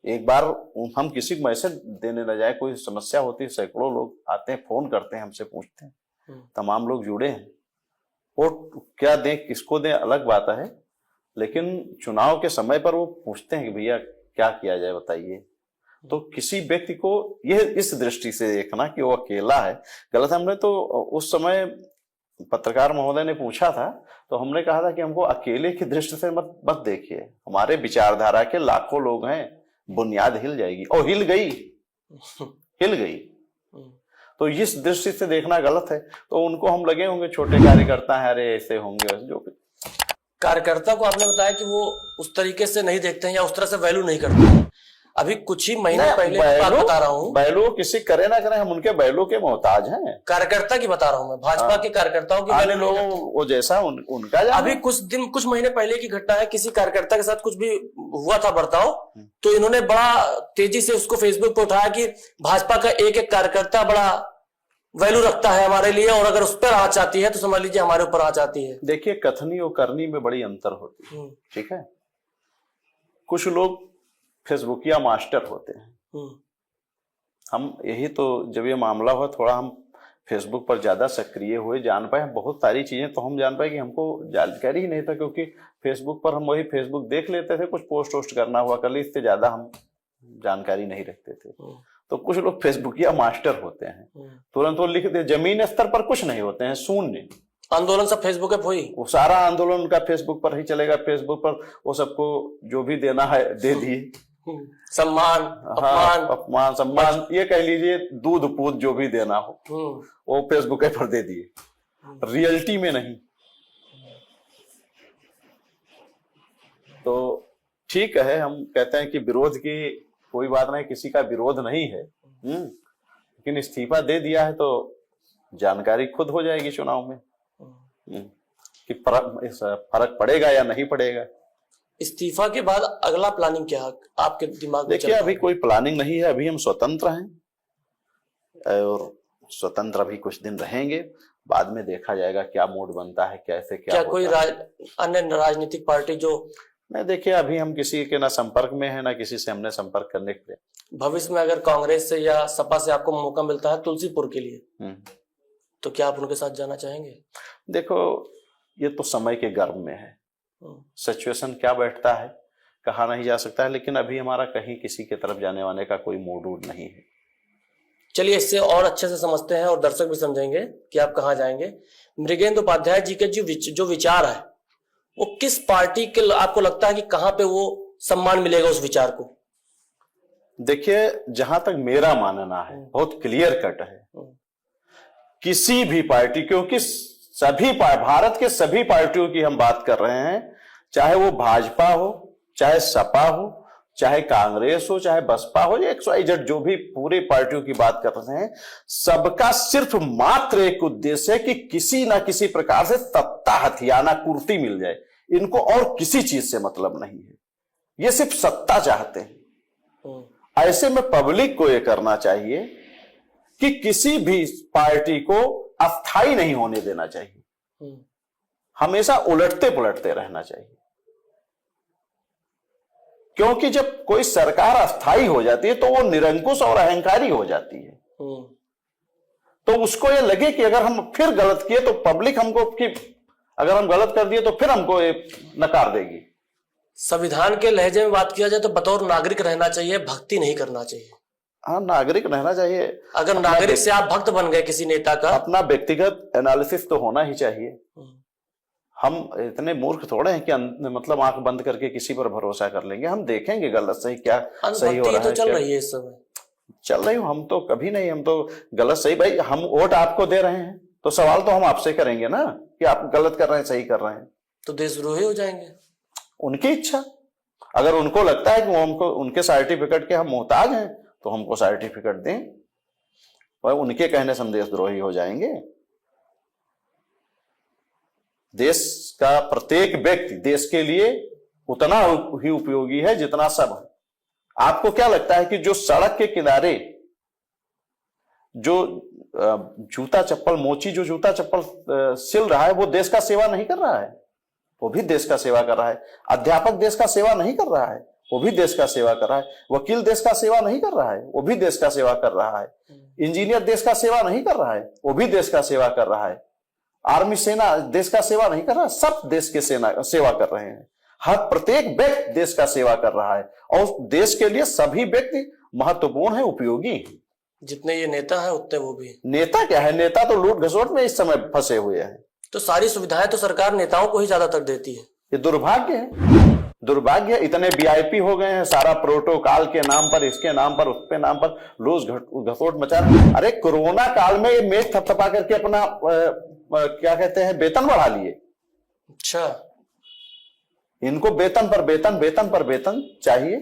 एक बार हम किसी को मैसेज देने न जाए, कोई समस्या होती है, सैकड़ों लोग आते हैं, फोन करते हैं, हमसे पूछते हैं। तमाम लोग जुड़े हैं, और क्या दें किसको दें अलग बात है, लेकिन चुनाव के समय पर वो पूछते हैं कि भैया क्या किया जाए बताइए। तो किसी व्यक्ति को यह इस दृष्टि से देखना कि वो अकेला है, गलत। हमने तो उस समय पत्रकार महोदय ने पूछा था, तो हमने कहा था कि हमको अकेले की दृष्टि से मत देखिए, हमारे विचारधारा के लाखों लोग हैं, बुनियाद हिल जाएगी, और हिल गई। तो इस दृष्टि से देखना गलत है। तो उनको हम लगे होंगे छोटे कार्यकर्ता हैं, अरे ऐसे होंगे, जो कार्यकर्ता को आपने बताया कि वो उस तरीके से नहीं देखते हैं या उस तरह से वैल्यू नहीं करते हैं। अभी कुछ ही महीने पहले की बात बता रहा हूँ। बैलो किसी करे ना करे, हम उनके बैलो के मोहताज हैं। कार्यकर्ता की बता रहा हूँ मैं, भाजपा के कार्यकर्ताओं की। आने लोगों वो जैसा उनका अभी कुछ महीने पहले की घटना है, किसी कार्यकर्ता के साथ कुछ भी हुआ था बर्ताव, तो इन्होंने बड़ा तेजी से उसको फेसबुक पे उठाया कि भाजपा का एक एक कार्यकर्ता बड़ा वैल्यू रखता है हमारे लिए, और अगर उस पर आँच आती है तो समझ लीजिए हमारे ऊपर आँच आती है। देखिए, कथनी और करनी में बड़ी अंतर होती है, ठीक है। कुछ लोग फेसबुकिया मास्टर होते हैं। हम यही तो, जब ये मामला हुआ थोड़ा हम फेसबुक पर ज्यादा सक्रिय हुए, जान पाए बहुत सारी चीजें, तो हम जान पाए कि हमको जानकारी ही नहीं था, क्योंकि फेसबुक पर हम वही फेसबुक देख लेते थे, कुछ पोस्ट वोस्ट करना हुआ कर ली, इससे ज्यादा हम जानकारी नहीं रखते थे। तो कुछ लोग फेसबुकिया मास्टर होते हैं, तुरंत वो लिख दे, जमीन स्तर पर कुछ नहीं होते हैं, शून्य। आंदोलन सब फेसबुक पे हुई, वो सारा आंदोलन उनका फेसबुक पर ही चलेगा, फेसबुक पर वो सबको जो भी देना है दे दिए, सम्मान अपमान सम्मान, ये कह लीजिए दूध पूत जो भी देना हो वो फेसबुक पर दे दिए, रियलिटी में नहीं। तो ठीक है, हम कहते हैं कि विरोध की कोई बात नहीं, किसी का विरोध नहीं है, लेकिन इस्तीफा दे दिया है तो जानकारी खुद हो जाएगी चुनाव में कि फर्क पड़ेगा या नहीं पड़ेगा। इस्तीफा के बाद अगला प्लानिंग क्या है आपके दिमाग में? देखिए, अभी कोई प्लानिंग नहीं है, अभी हम स्वतंत्र हैं और स्वतंत्र अभी कुछ दिन रहेंगे, बाद में देखा जाएगा क्या मूड बनता है, कैसे क्या कोई अन्य राजनीतिक पार्टी जो नहीं। देखिए, अभी हम किसी के ना संपर्क में है, ना किसी से हमने संपर्क करने के लिए। भविष्य में अगर कांग्रेस से या सपा से आपको मौका मिलता है तुलसीपुर के लिए, तो क्या आप उनके साथ जाना चाहेंगे? देखो, ये तो समय के गर्भ में है, सिचुएशन क्या बैठता है कहा नहीं जा सकता है, लेकिन अभी हमारा कहीं किसी की तरफ जाने वाने का कोई मूड नहीं है। चलिए, इससे और अच्छे से समझते हैं और दर्शक भी समझेंगे कि आप कहाँ जाएंगे। मृगेंद्र उपाध्याय जी के जो विचार है, वो किस पार्टी के आपको लगता है कि कहाँ पे वो सम्मान मिलेगा उस विचार को? देखिए, जहां तक मेरा मानना है, बहुत क्लियर कट है, किसी भी पार्टी, क्योंकि सभी भारत के सभी पार्टियों की हम बात कर रहे हैं, चाहे वो भाजपा हो, चाहे सपा हो, चाहे कांग्रेस हो, चाहे बसपा हो, या XYZ जो भी पूरी पार्टियों की बात कर रहे हैं, सबका सिर्फ मात्र एक उद्देश्य है कि किसी ना किसी प्रकार से सत्ता हथियाना, कुर्सी मिल जाए। इनको और किसी चीज से मतलब नहीं है, ये सिर्फ सत्ता चाहते हैं। ऐसे में पब्लिक को यह करना चाहिए कि किसी भी पार्टी को अस्थाई नहीं होने देना चाहिए, हमेशा उलटते पुलटते रहना चाहिए, क्योंकि जब कोई सरकार अस्थाई हो जाती है तो वो निरंकुश और अहंकारी हो जाती है। तो उसको ये लगे कि अगर हम फिर गलत किए तो पब्लिक हमको, कि अगर हम गलत कर दिए तो फिर हमको ये नकार देगी। संविधान के लहजे में बात किया जाए तो बतौर नागरिक रहना चाहिए, भक्ति नहीं करना चाहिए। हाँ, नागरिक रहना चाहिए। अगर नागरिक से आप भक्त बन गए किसी नेता का, अपना व्यक्तिगत एनालिसिस तो होना ही चाहिए। हम इतने मूर्ख थोड़े हैं कि मतलब आंख बंद करके किसी पर भरोसा कर लेंगे। हम देखेंगे गलत सही क्या सही हो रहा है, चल रही है इस समय, चल रही हो, हम तो कभी नहीं, हम तो गलत सही, भाई हम वोट आपको दे रहे हैं तो सवाल तो हम आपसे करेंगे ना कि आप गलत कर रहे हैं सही कर रहे हैं, तो देशद्रोही हो जाएंगे। उनकी इच्छा, अगर उनको लगता है कि वो हमको उनके सर्टिफिकेट के हम मोहताज हैं तो हमको सर्टिफिकेट दें, और उनके कहने से हम देशद्रोही हो जाएंगे। देश का प्रत्येक व्यक्ति देश के लिए उतना ही उपयोगी है जितना सब है। आपको क्या लगता है कि जो सड़क के किनारे जो जूता चप्पल मोची जो जूता चप्पल सिल रहा है वो देश का सेवा नहीं कर रहा है? वो भी देश का सेवा कर रहा है। अध्यापक देश का सेवा नहीं कर रहा है, वो भी देश का सेवा कर रहा है। वकील देश का सेवा नहीं कर रहा है, वो भी देश का सेवा कर रहा है। इंजीनियर देश का सेवा नहीं कर रहा है, वो भी देश का सेवा कर रहा है। आर्मी सेना देश का सेवा नहीं कर रहा, सब देश के सेवा कर रहे हैं। हर प्रत्येक व्यक्ति देश का सेवा कर रहा है और देश के लिए सभी व्यक्ति महत्वपूर्ण है, उपयोगी है। जितने ये नेता है उतने वो भी। नेता क्या है, नेता तो लूट घसोट में इस समय फंसे हुए हैं। तो सारी सुविधाएं तो सरकार नेताओं को ही ज्यादातर देती है। ये दुर्भाग्य है, दुर्भाग्य। इतने VIP हो गए हैं, सारा प्रोटोकॉल के नाम पर, इसके नाम पर, उसके नाम पर लूट घसोट मचा रहे। अरे कोरोना काल में ये मेज थपथपा करके अपना क्या कहते हैं वेतन बढ़ा लिए। अच्छा, इनको वेतन पर वेतन, वेतन पर वेतन चाहिए।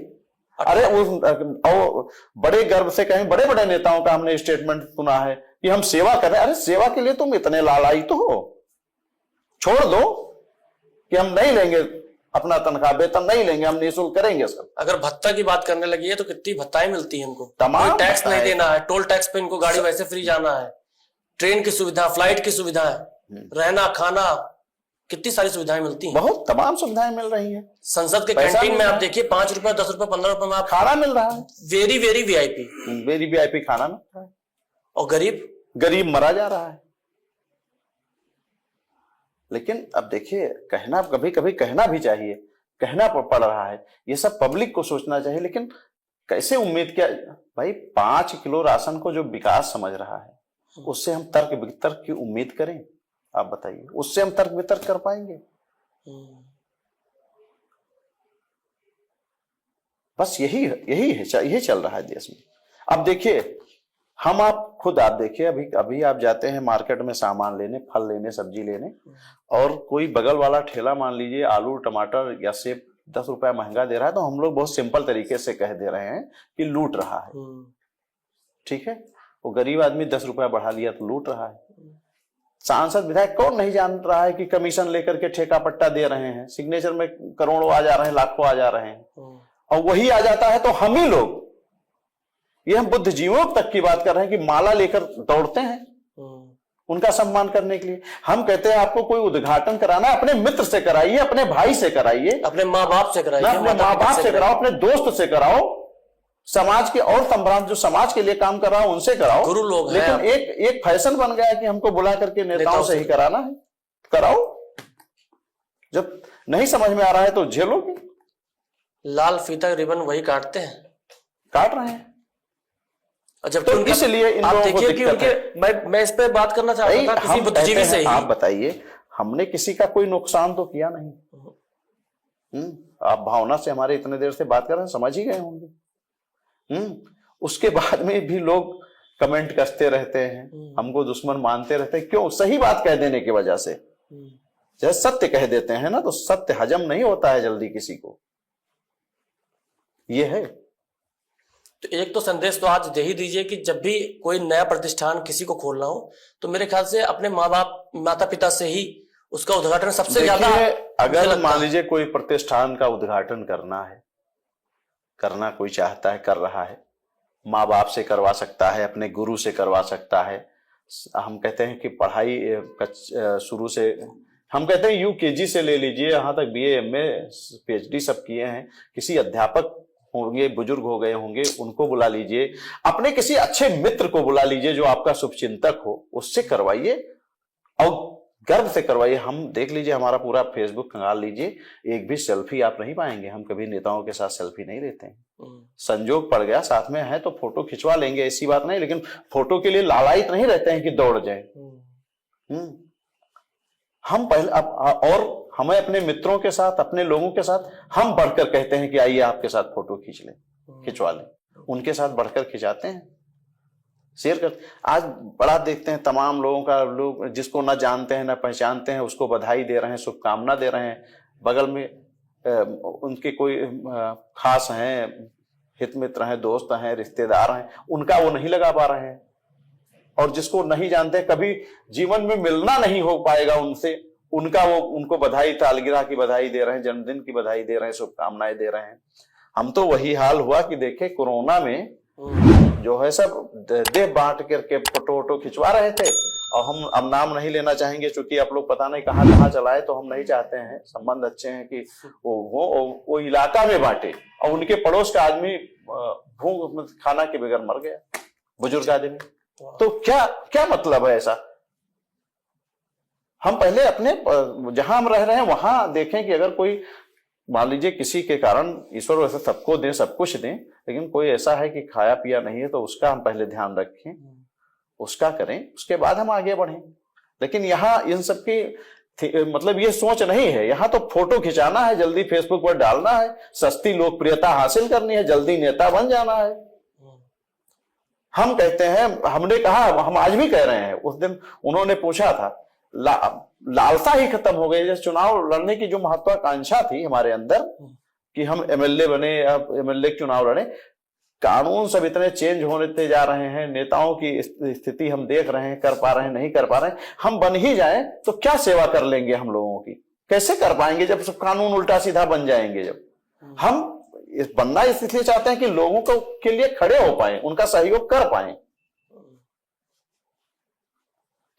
अरे वो बड़े गर्व से कहें, बड़े बड़े नेताओं का हमने स्टेटमेंट सुना है कि हम सेवा कर रहे हैं। अरे सेवा के लिए तुम इतने लालाई तो हो, छोड़ दो कि हम नहीं लेंगे अपना तनख्वाह, वेतन नहीं लेंगे, हम निःशुल्क करेंगे सब। अगर भत्ता की बात करने लगी है तो कितनी भत्ताएं मिलती है इनको, तमाम टैक्स नहीं देना है, टोल टैक्स पे इनको गाड़ी वैसे फ्री जाना है, ट्रेन की सुविधा, फ्लाइट की सुविधा, रहना खाना, कितनी सारी सुविधाएं मिलती हैं। बहुत तमाम सुविधाएं मिल रही हैं। संसद के कैंटीन में आप देखिए 5 रुपए 10 रुपए 15 रुपए में आप खाना मिल रहा है, very very VIP, very VIP खाना मिल रहा है। और गरीब मरा जा रहा है। लेकिन अब देखिए, कहना कभी कभी कहना भी चाहिए, कहना पड़ रहा है, ये सब पब्लिक को सोचना चाहिए। लेकिन कैसे उम्मीद किया भाई, 5 किलो राशन को जो विकास समझ रहा है, उससे हम तर्क वितर्क की उम्मीद करें? आप बताइए, उससे हम तर्क वितर्क कर पाएंगे? बस यही चल रहा है देश में। अब देखिए, आप खुद देखिए, अभी आप जाते हैं मार्केट में सामान लेने, फल लेने, सब्जी लेने, और कोई बगल वाला ठेला मान लीजिए आलू टमाटर या सेब 10 रुपया महंगा दे रहा है, तो हम लोग बहुत सिंपल तरीके से कह दे रहे हैं कि लूट रहा है। ठीक है, वो गरीब आदमी 10 रुपया बढ़ा लिया तो लूट रहा है। सांसद विधायक कौन नहीं जान रहा है कि कमीशन लेकर के ठेका पट्टा दे रहे हैं, सिग्नेचर में करोड़ों आ जा रहे हैं, लाखों आ जा रहे हैं, और वही आ जाता है तो हम ही लोग, ये हम बुद्धिजीवियों तक की बात कर रहे हैं कि माला लेकर दौड़ते हैं उनका सम्मान करने के लिए। हम कहते हैं आपको कोई उद्घाटन कराना है, अपने मित्र से कराइए, अपने भाई से कराइए, अपने माँ बाप से कराइए, अपने माँ बाप से कराओ, अपने दोस्त से कराओ, समाज के और संभ्रांत जो समाज के लिए काम कर रहा है उनसे कराओ। गुरु लोग हैं। लेकिन एक फैशन बन गया है कि हमको बुला करके नेताओं से ही कराना है, कराओ। जब नहीं समझ में आ रहा है तो झेलोगे। लाल फीता रिबन वही काटते हैं, काट रहे हैं। जब तो इसलिए इन लोगों को दिक्कत है। मैं इस पे बात करना चाहता था किसी बुद्धिजीवी से ही। आप बताइए, हमने किसी का कोई नुकसान तो किया नहीं। आप भावना से हमारे इतने देर से बात कर रहे हैं, समझ ही गए होंगे। उसके बाद में भी लोग कमेंट कसते रहते हैं, हमको दुश्मन मानते रहते हैं। क्यों? सही बात कह देने की वजह से। जब सत्य कह देते हैं ना, तो सत्य हजम नहीं होता है जल्दी किसी को, ये है। तो एक तो संदेश तो आज दे ही दीजिए कि जब भी कोई नया प्रतिष्ठान किसी को खोलना हो तो मेरे ख्याल से अपने माँ बाप माता पिता से ही उसका उद्घाटन सबसे ज्यादा। अगर मान लीजिए कोई प्रतिष्ठान का उद्घाटन करना कोई चाहता है, कर रहा है, माँ बाप से करवा सकता है, अपने गुरु से करवा सकता है। हम कहते हैं कि पढ़ाई शुरू से, हम कहते हैं यूकेजी से ले लीजिए, यहाँ तक बीए एमए पीएचडी सब किए हैं। किसी अध्यापक होंगे, बुजुर्ग हो गए होंगे, उनको बुला लीजिए, अपने किसी अच्छे मित्र को बुला लीजिए जो आपका शुभचिंतक हो, उससे करवाइए और गर्व से करवाइए। हम देख लीजिए, हमारा पूरा फेसबुक खंगाल लीजिए, एक भी सेल्फी आप नहीं पाएंगे। हम कभी नेताओं के साथ सेल्फी नहीं लेते हैं। संजोग पड़ गया साथ में है तो फोटो खिंचवा लेंगे, ऐसी बात नहीं, लेकिन फोटो के लिए लालायित नहीं रहते हैं कि दौड़ जाए। हम पहले और हमें अपने मित्रों के साथ, अपने लोगों के साथ हम बढ़कर कहते हैं कि आइए आपके साथ फोटो खिंचवा लें, उनके साथ बढ़कर खिंचाते हैं, शेयर कर। आज बड़ा देखते हैं तमाम लोगों का, लोग जिसको ना जानते हैं ना पहचानते हैं उसको बधाई दे रहे हैं, शुभकामना दे रहे हैं। बगल में उनके कोई खास हैं, हित मित्र हैं, दोस्त हैं, रिश्तेदार हैं, उनका वो नहीं लगा पा रहे हैं। और जिसको नहीं जानते, कभी जीवन में मिलना नहीं हो पाएगा उनसे, उनका वो उनको बधाई, सालगिरह की बधाई दे रहे हैं, जन्मदिन की बधाई दे रहे हैं, शुभकामनाएं दे रहे हैं। हम तो वही हाल हुआ कि देखे कोरोना में जो है सब देह बांट करके फोटो वोटो खिंचवा रहे थे। और हम अब नाम नहीं लेना चाहेंगे क्योंकि आप लोग पता नहीं कहाँ चलाए, तो हम नहीं चाहते हैं, संबंध अच्छे हैं कि वो इलाका में बांटे और उनके पड़ोस का आदमी भूख खाना के बगैर मर गया, बुजुर्ग आदमी। तो क्या मतलब है ऐसा? हम पहले अपने जहां हम रह रहे हैं वहां देखें कि अगर कोई मान लीजिए किसी के कारण, ईश्वर वैसे सबको दें, सब कुछ दें, लेकिन कोई ऐसा है कि खाया पिया नहीं है, तो उसका हम पहले ध्यान रखें, उसका करें, उसके बाद हम आगे बढ़ें। लेकिन यहाँ इन सबकी मतलब ये सोच नहीं है। यहाँ तो फोटो खिंचाना है, जल्दी फेसबुक पर डालना है, सस्ती लोकप्रियता हासिल करनी है, जल्दी नेता बन जाना है। हम कहते हैं, हमने कहा, हम आज भी कह रहे हैं, उस दिन उन्होंने पूछा था, लालसा ही खत्म हो गई। जैसे चुनाव लड़ने की जो महत्वाकांक्षा थी हमारे अंदर कि हम एमएलए बने या एमएलए चुनाव लड़े। कानून सब इतने चेंज होते जा रहे हैं, नेताओं की स्थिति हम देख रहे हैं, कर पा रहे हैं नहीं कर पा रहे हैं। हम बन ही जाएं तो क्या सेवा कर लेंगे हम लोगों की, कैसे कर पाएंगे जब सब कानून उल्टा सीधा बन जाएंगे। जब हम बनना इसलिए चाहते हैं कि लोगों को के लिए खड़े हो पाए, उनका सहयोग कर पाए।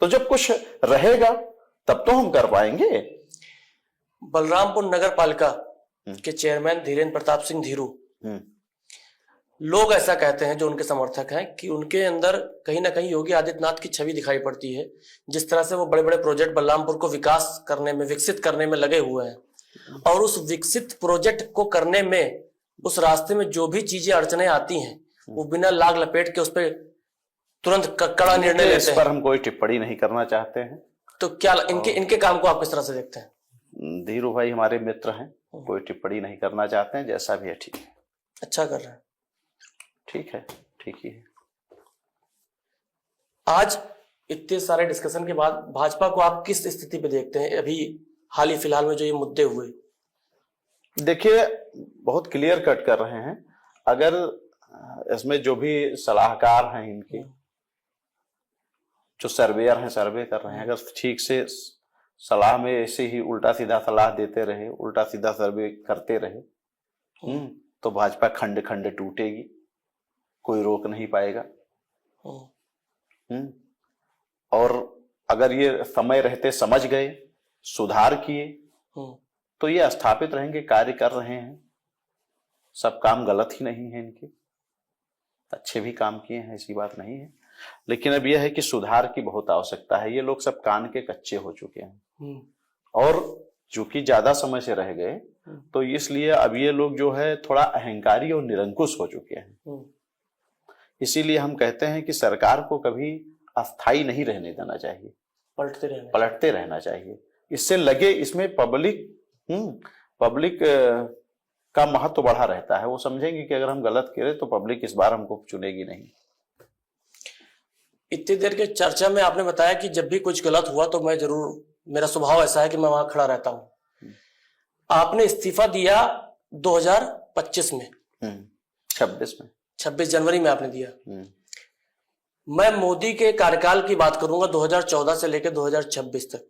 तो जब कुछ रहेगा तब तो हम कर पाएंगे। बलरामपुर नगर पालिका के चेयरमैन धीरेन्द्र प्रताप सिंह धीरू, लोग ऐसा कहते हैं जो उनके समर्थक हैं कि उनके अंदर कहीं ना कहीं योगी आदित्यनाथ की छवि दिखाई पड़ती है। जिस तरह से वो बड़े बड़े प्रोजेक्ट बलरामपुर को विकास करने में, विकसित करने में लगे हुए हैं, और उस विकसित प्रोजेक्ट को करने में उस रास्ते में जो भी चीजें अड़चने आती हैं वो बिना लाग लपेट के उस पर तुरंत कड़ा निर्णय लेते हैं। इस पर हम कोई टिप्पणी नहीं करना चाहते हैं। तो क्या इनके काम को आप किस तरह से देखते हैं? धीरू भाई हमारे मित्र हैं, कोई टिप्पणी नहीं करना चाहते हैं। जैसा भी है ठीक है, अच्छा कर रहे हैं, ठीक है, ठीक ही है। आज इतने सारे डिस्कशन के बाद भाजपा को आप किस स्थिति पे देखते हैं अभी हाल ही फिलहाल में जो ये मुद्दे हुए? देखिए, बहुत क्लियर कट कर रहे हैं। अगर इसमें जो भी सलाहकार हैं, इनके जो सर्वेयर हैं, सर्वे कर रहे हैं, अगर ठीक से सलाह में ऐसे ही उल्टा सीधा सलाह देते रहे, उल्टा सीधा सर्वे करते रहे, तो भाजपा खंड खंड टूटेगी, कोई रोक नहीं पाएगा। और अगर ये समय रहते समझ गए, सुधार किए, तो ये स्थापित रहेंगे, कार्य कर रहे हैं। सब काम गलत ही नहीं है इनके, अच्छे भी काम किए हैं, ऐसी बात नहीं है। लेकिन अब यह है कि सुधार की बहुत आवश्यकता है। ये लोग सब कान के कच्चे हो चुके हैं, और चूंकि ज्यादा समय से रह गए, तो इसलिए अब ये लोग जो है थोड़ा अहंकारी और निरंकुश हो चुके हैं। इसीलिए हम कहते हैं कि सरकार को कभी अस्थायी नहीं रहने देना चाहिए, पलटते रहना चाहिए। इससे लगे इसमें पब्लिक का महत्व बढ़ा रहता है। वो समझेंगे कि अगर हम गलत करें तो पब्लिक इस बार हमको चुनेगी नहीं। इतनी देर के चर्चा में आपने बताया कि जब भी कुछ गलत हुआ तो मैं जरूर, मेरा स्वभाव ऐसा है कि मैं वहां खड़ा रहता हूं। आपने इस्तीफा दिया 2025 में, 26 जनवरी में आपने दिया। मैं मोदी के कार्यकाल की बात करूंगा 2014 से लेकर 2026 तक।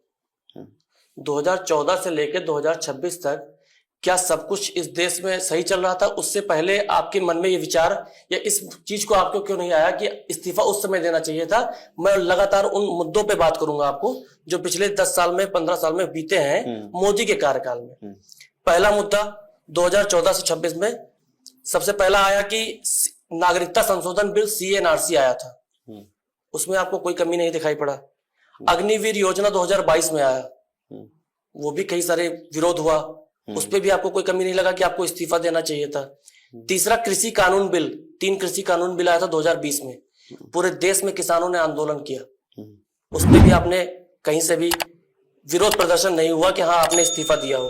2014 से लेकर 2026 तक क्या सब कुछ इस देश में सही चल रहा था? उससे पहले आपके मन में ये विचार या इस चीज को आपको क्यों नहीं आया कि इस्तीफा उस समय देना चाहिए था? मैं लगातार उन मुद्दों पे बात करूंगा आपको जो पिछले 10 साल में, 15 साल में बीते हैं मोदी के कार्यकाल में। पहला मुद्दा 2014 से 26 में सबसे पहला आया कि नागरिकता संशोधन बिल CNRC आया था, उसमें आपको कोई कमी नहीं दिखाई पड़ा। अग्निवीर योजना 2022 में आया, वो भी कई सारे विरोध हुआ, उस पर भी आपको कोई कमी नहीं लगा कि आपको इस्तीफा देना चाहिए था। तीसरा कृषि कानून बिल, 3 कृषि कानून बिल आया था 2020 में, पूरे देश में किसानों ने आंदोलन किया, उस पर भी आपने कहीं से भी विरोध प्रदर्शन नहीं हुआ कि हाँ आपने इस्तीफा दिया हो।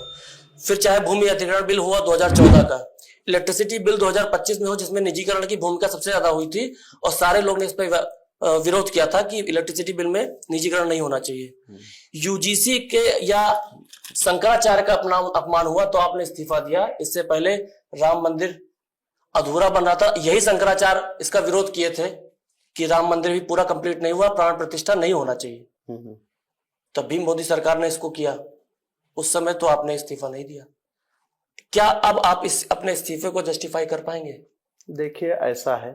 फिर चाहे भूमि अधिग्रहण बिल हुआ 2014 का, इलेक्ट्रिसिटी बिल 2025 में हो जिसमें निजीकरण की भूमिका सबसे ज्यादा हुई थी और सारे लोग ने इस पर विरोध किया था कि इलेक्ट्रिसिटी बिल में निजीकरण नहीं होना चाहिए। UGC के या शंकराचार्य का अपमान हुआ तो आपने इस्तीफा दिया। इससे पहले राम मंदिर अधूरा बन रहा था, यही शंकराचार्य इसका विरोध किए थे कि राम मंदिर भी पूरा कंप्लीट नहीं हुआ, प्राण प्रतिष्ठा नहीं होना चाहिए। तब भी मोदी सरकार ने इसको किया, उस समय तो आपने इस्तीफा नहीं दिया। क्या अब आप अपने इस्तीफे को जस्टिफाई कर पाएंगे? देखिए, ऐसा है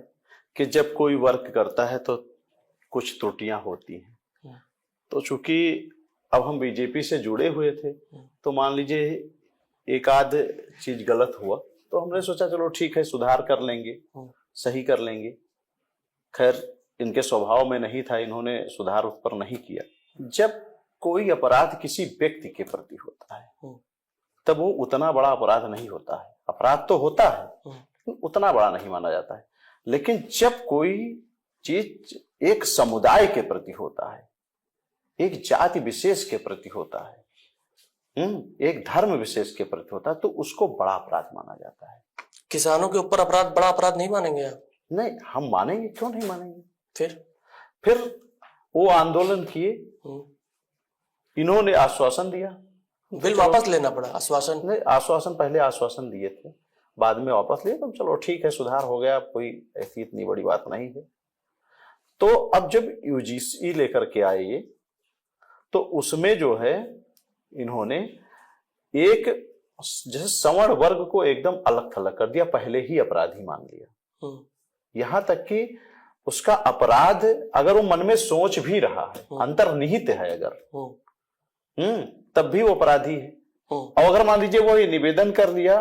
कि जब कोई वर्क करता है तो कुछ त्रुटियां होती हैं। तो चूंकि अब हम बीजेपी से जुड़े हुए थे, तो मान लीजिए एक आध चीज गलत हुआ तो हमने सोचा चलो ठीक है, सुधार कर लेंगे, सही कर लेंगे। खैर, इनके स्वभाव में नहीं था, इन्होंने सुधार उस पर नहीं किया। जब कोई अपराध किसी व्यक्ति के प्रति होता है तब वो उतना बड़ा अपराध नहीं होता है। अपराध तो होता है, उतना बड़ा नहीं माना जाता है। लेकिन जब कोई चीज एक समुदाय के प्रति होता है, एक जाति विशेष के प्रति होता है, एक धर्म विशेष के प्रति होता है, तो उसको बड़ा अपराध माना जाता है। किसानों के ऊपर अपराध बड़ा अपराध नहीं मानेंगे आप? नहीं, हम मानेंगे, क्यों नहीं मानेंगे। फिर वो आंदोलन किए, इन्होंने आश्वासन दिया, बिल वापस लेना पड़ा, आश्वासन नहीं, आश्वासन पहले आश्वासन दिए थे, बाद में वापस लिए, तो चलो ठीक है, सुधार हो गया, कोई ऐसी इतनी बड़ी बात नहीं है। तो अब जब यूजीसी लेकर के आए ये, तो उसमें जो है इन्होंने एक जैसे सवर्ण वर्ग को एकदम अलग थलग कर दिया, पहले ही अपराधी मान लिया। यहां तक कि उसका अपराध अगर वो मन में सोच भी रहा है, अंतर्निहित है अगर, तब भी वो अपराधी है। और अगर मान लीजिए वो ये निवेदन कर दिया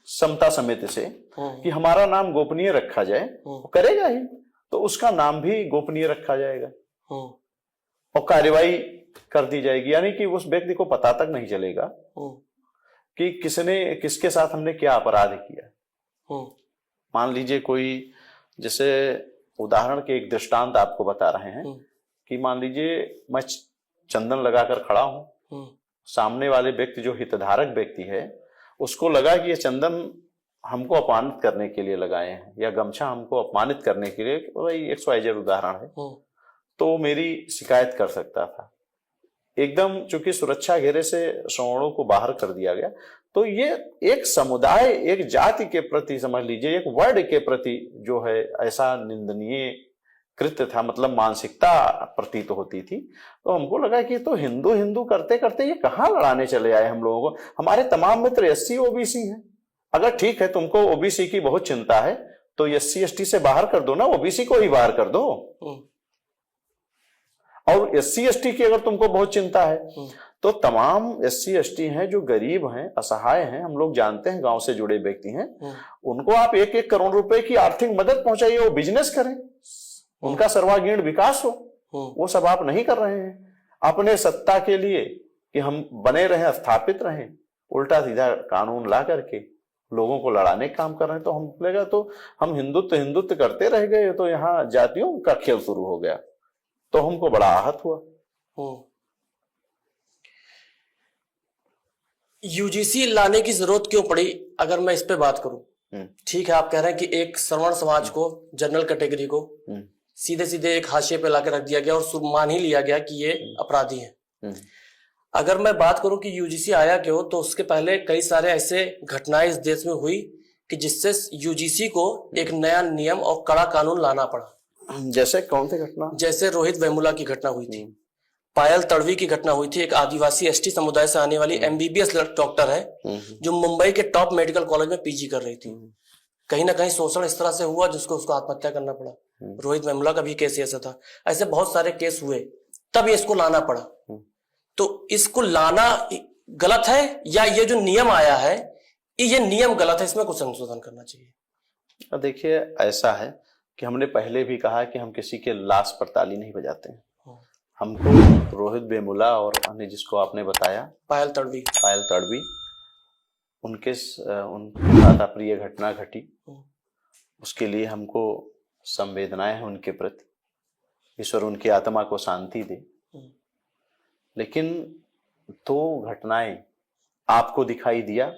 समता समिति से कि हमारा नाम गोपनीय रखा जाए, वो करेगा ही, तो उसका नाम भी गोपनीय रखा जाएगा और कार्रवाई कर दी जाएगी, यानी कि उस व्यक्ति को पता तक नहीं चलेगा कि किसके साथ हमने क्या अपराध किया। मान लीजिए कोई, जैसे उदाहरण के एक दृष्टांत आपको बता रहे हैं कि मान लीजिए मैं चंदन लगाकर खड़ा हूं, सामने वाले व्यक्ति जो हितधारक व्यक्ति है उसको लगा कि ये चंदन हमको अपमानित करने के लिए लगाए हैं या गमछा हमको अपमानित करने के लिए, वही XYZ उदाहरण है, तो मेरी शिकायत कर सकता था। एकदम चूंकि सुरक्षा घेरे से सवर्णों को बाहर कर दिया गया, तो ये एक समुदाय, एक जाति के प्रति, समझ लीजिए एक वर्ड के प्रति जो है ऐसा निंदनीय कृत्य था, मतलब मानसिकता प्रतीत होती थी। तो हमको लगा कि तो हिंदू हिंदू करते करते ये कहाँ लड़ाने चले आए हम लोगों को। हमारे तमाम मित्र SC OBC हैं, अगर ठीक है तुमको OBC की बहुत चिंता है तो SC ST से बाहर कर दो ना, OBC को ही बाहर कर दो। और SC ST की अगर तुमको बहुत चिंता है तो तमाम SC ST हैं जो गरीब हैं, असहाय हैं, हम लोग जानते हैं, गांव से जुड़े व्यक्ति हैं, उनको आप 1-1 करोड़ रुपए की आर्थिक मदद पहुंचाइए, वो बिजनेस करें, उनका सर्वांगीण विकास हो। वो सब आप नहीं कर रहे हैं। अपने सत्ता के लिए कि हम बने रहें, स्थापित रहें, उल्टा सीधा कानून ला करके लोगों को लड़ाने का काम कर रहे हैं। तो हम लगा तो हम हिंदुत्व करते रह गए, तो यहाँ जातियों का खेल शुरू हो गया, तो हमको बड़ा आहत हुआ। UGC लाने की जरूरत क्यों पड़ी, अगर मैं इस पे बात करूं? ठीक है, आप कह रहे हैं कि एक सवर्ण समाज को, जनरल कैटेगरी को सीधे सीधे एक हाशिए पे लाकर रख दिया गया और मान ही लिया गया कि ये अपराधी हैं। अगर मैं बात करूं कि UGC आया क्यों, तो उसके पहले कई सारे ऐसे घटनाएं इस देश में हुई कि जिससे UGC को एक नया नियम और कड़ा कानून लाना पड़ा। जैसे कौन सी घटना? जैसे रोहित वेमुला की घटना हुई थी, पायल तड़वी की घटना हुई थी, एक आदिवासी ST समुदाय से आने वाली MBBS डॉक्टर है जो मुंबई के टॉप मेडिकल कॉलेज में PG कर रही थी। कहीं ना कहीं शोषण इस तरह से हुआ जिसको उसको आत्महत्या करना पड़ा। रोहित वेमुला का भी केस ऐसा था, ऐसे बहुत सारे केस हुए, तब ये इसको लाना पड़ा। तो इसको लाना गलत है या ये जो नियम आया है ये नियम गलत है, इसमें कुछ संशोधन करना चाहिए? देखिए, ऐसा है कि हमने पहले भी कहा कि हम किसी के लाश पर ताली नहीं बजाते हैं। हमको रोहित वेमुला और अन्य जिसको आपने बताया पायल तड़वी उनके साथ अप्रिय घटना घटी, उसके लिए हमको संवेदनाएं हैं उनके प्रति। ईश्वर उनकी आत्मा को शांति दे। लेकिन 2 घटनाएं आपको दिखाई दिया,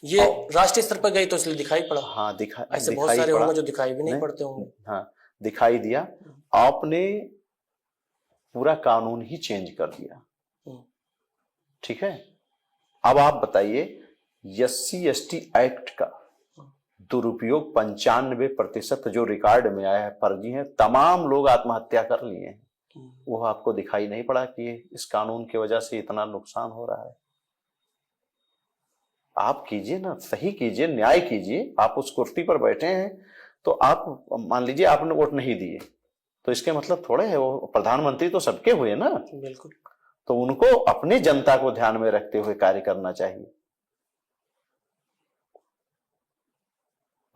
ये राष्ट्रीय स्तर पर गई तो इसलिए दिखाई पड़ा। हाँ, ऐसे बहुत सारे होंगे जो दिखाई भी नहीं पड़ते होंगे। हाँ, दिखाई दिया। आपने पूरा कानून ही चेंज कर दिया। ठीक है, अब आप बताइए, SC ST एक्ट का दुरुपयोग 95% जो रिकॉर्ड में आया है फर्जी है। तमाम लोग आत्महत्या कर लिए हैं, वो आपको दिखाई नहीं पड़ा कि इस कानून की वजह से इतना नुकसान हो रहा है। आप कीजिए ना, सही कीजिए, न्याय कीजिए। आप उस कुर्सी पर बैठे हैं तो आप मान लीजिए आपने वोट नहीं दिए तो इसके मतलब थोड़े है, वो प्रधानमंत्री तो सबके हुए ना। बिल्कुल। तो उनको अपनी जनता को ध्यान में रखते हुए कार्य करना चाहिए।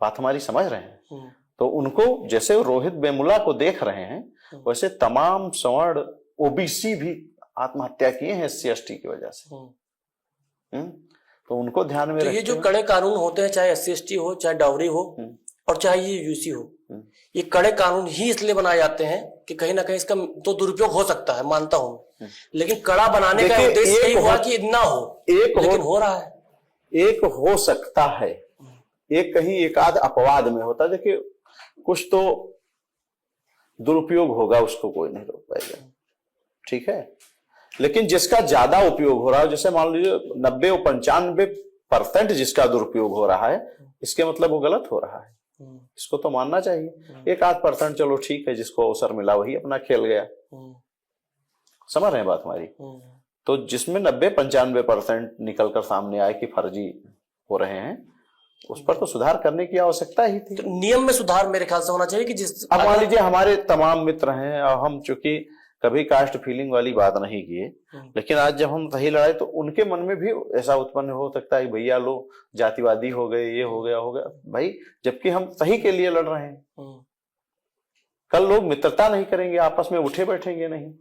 बात हमारी समझ रहे हैं? तो उनको, जैसे रोहित वेमुला को देख रहे हैं, वैसे तमाम सवर्ण OBC भी आत्महत्या किए हैं SC ST की वजह से। तो उनको ध्यान में तो ये जो कड़े कानून होते हैं, चाहे SC ST हो, चाहे डाउरी हो और चाहे ये UGC हो, ये कड़े कानून ही इसलिए बनाए जाते हैं कि कहीं ना कहीं इसका तो दुरुपयोग हो सकता है, मानता हूं, लेकिन कड़ा बनाने का उद्देश्य यही हुआ कि ना हो, लेकिन हो रहा है। एक हो सकता है, एक कहीं एक आध अपवाद में होता है। देखिए, कुछ तो दुरुपयोग होगा, उसको कोई नहीं रोक पाएगा। ठीक है, लेकिन जिसका ज्यादा उपयोग हो रहा है, जैसे मान लीजिए 90 और 95% जिसका दुरुपयोग हो रहा है, इसके मतलब वो गलत हो रहा है। इसको तो मानना चाहिए। 1-8% चलो ठीक है, जिसको अवसर मिला वही अपना खेल गया। समझ रहे हैं बात हमारी? तो जिसमें 90-95% निकल कर सामने आए कि फर्जी हो रहे हैं, उस पर तो सुधार करने की आवश्यकता ही थी। तो नियम में सुधार मेरे ख्याल से होना चाहिए कि जिस, अब मान लीजिए हमारे तमाम मित्र हैं और हम चूंकि कभी कास्ट फीलिंग वाली बात नहीं किए, लेकिन आज जब हम सही लड़ाई, तो उनके मन में भी ऐसा उत्पन्न हो सकता है भैया लो जातिवादी हो गए, ये हो गया भाई, जबकि हम सही के लिए लड़ रहे हैं। कल लोग मित्रता नहीं करेंगे, आपस में उठे बैठेंगे नहीं।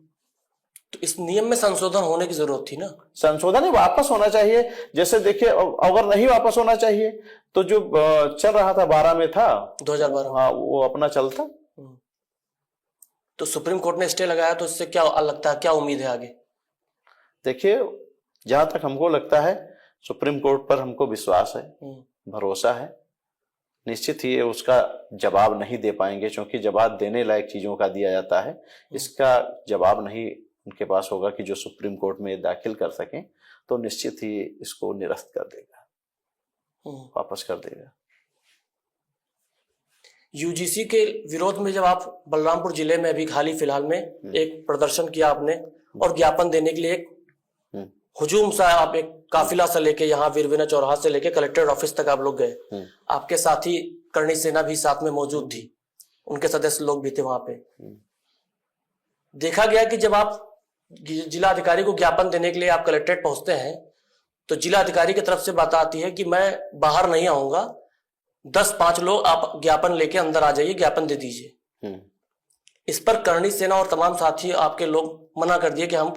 तो इस नियम में संशोधन होने की जरूरत थी ना। संशोधन ही वापस होना चाहिए। जैसे देखिए, अगर नहीं वापस होना चाहिए तो जो चल रहा था 12 में था 2012, हाँ, वो अपना चलता। तो सुप्रीम कोर्ट ने स्टे लगाया, तो इससे क्या लगता है, क्या उम्मीद है आगे? देखिए, जहां तक हमको लगता है सुप्रीम कोर्ट पर हमको विश्वास है, भरोसा है। निश्चित ही उसका जवाब नहीं दे पाएंगे, क्योंकि जवाब देने लायक चीजों का दिया जाता है। इसका जवाब नहीं उनके पास होगा कि जो सुप्रीम कोर्ट में दाखिल कर सकें, तो निश्चित ही इसको निरस्त कर देगा, वापस कर देगा। यूजीसी के विरोध में जब आप बलरामपुर जिले में अभी हाल ही फिलहाल में एक प्रदर्शन किया आपने, और ज्ञापन देने के लिए एक हुजूम सा, आप एक काफिला से लेके यहाँ वीरविना चौराहा से लेके कलेक्ट्रेट ऑफिस तक आप लोग गए। आपके साथी करणी सेना भी साथ में मौजूद थी, उनके सदस्य लोग भी थे वहां पे। देखा गया कि जब आप जिला अधिकारी को ज्ञापन देने के लिए आप कलेक्ट्रेट पहुंचते हैं, तो जिला अधिकारी की तरफ से बात आती है कि मैं बाहर नहीं आऊंगा, 10-5 लोग आप ज्ञापन लेके अंदर आ जाइए, ज्ञापन दे दीजिए। इस पर करणी सेना और तमाम साथी आपके लोग मना कर दिए कि हम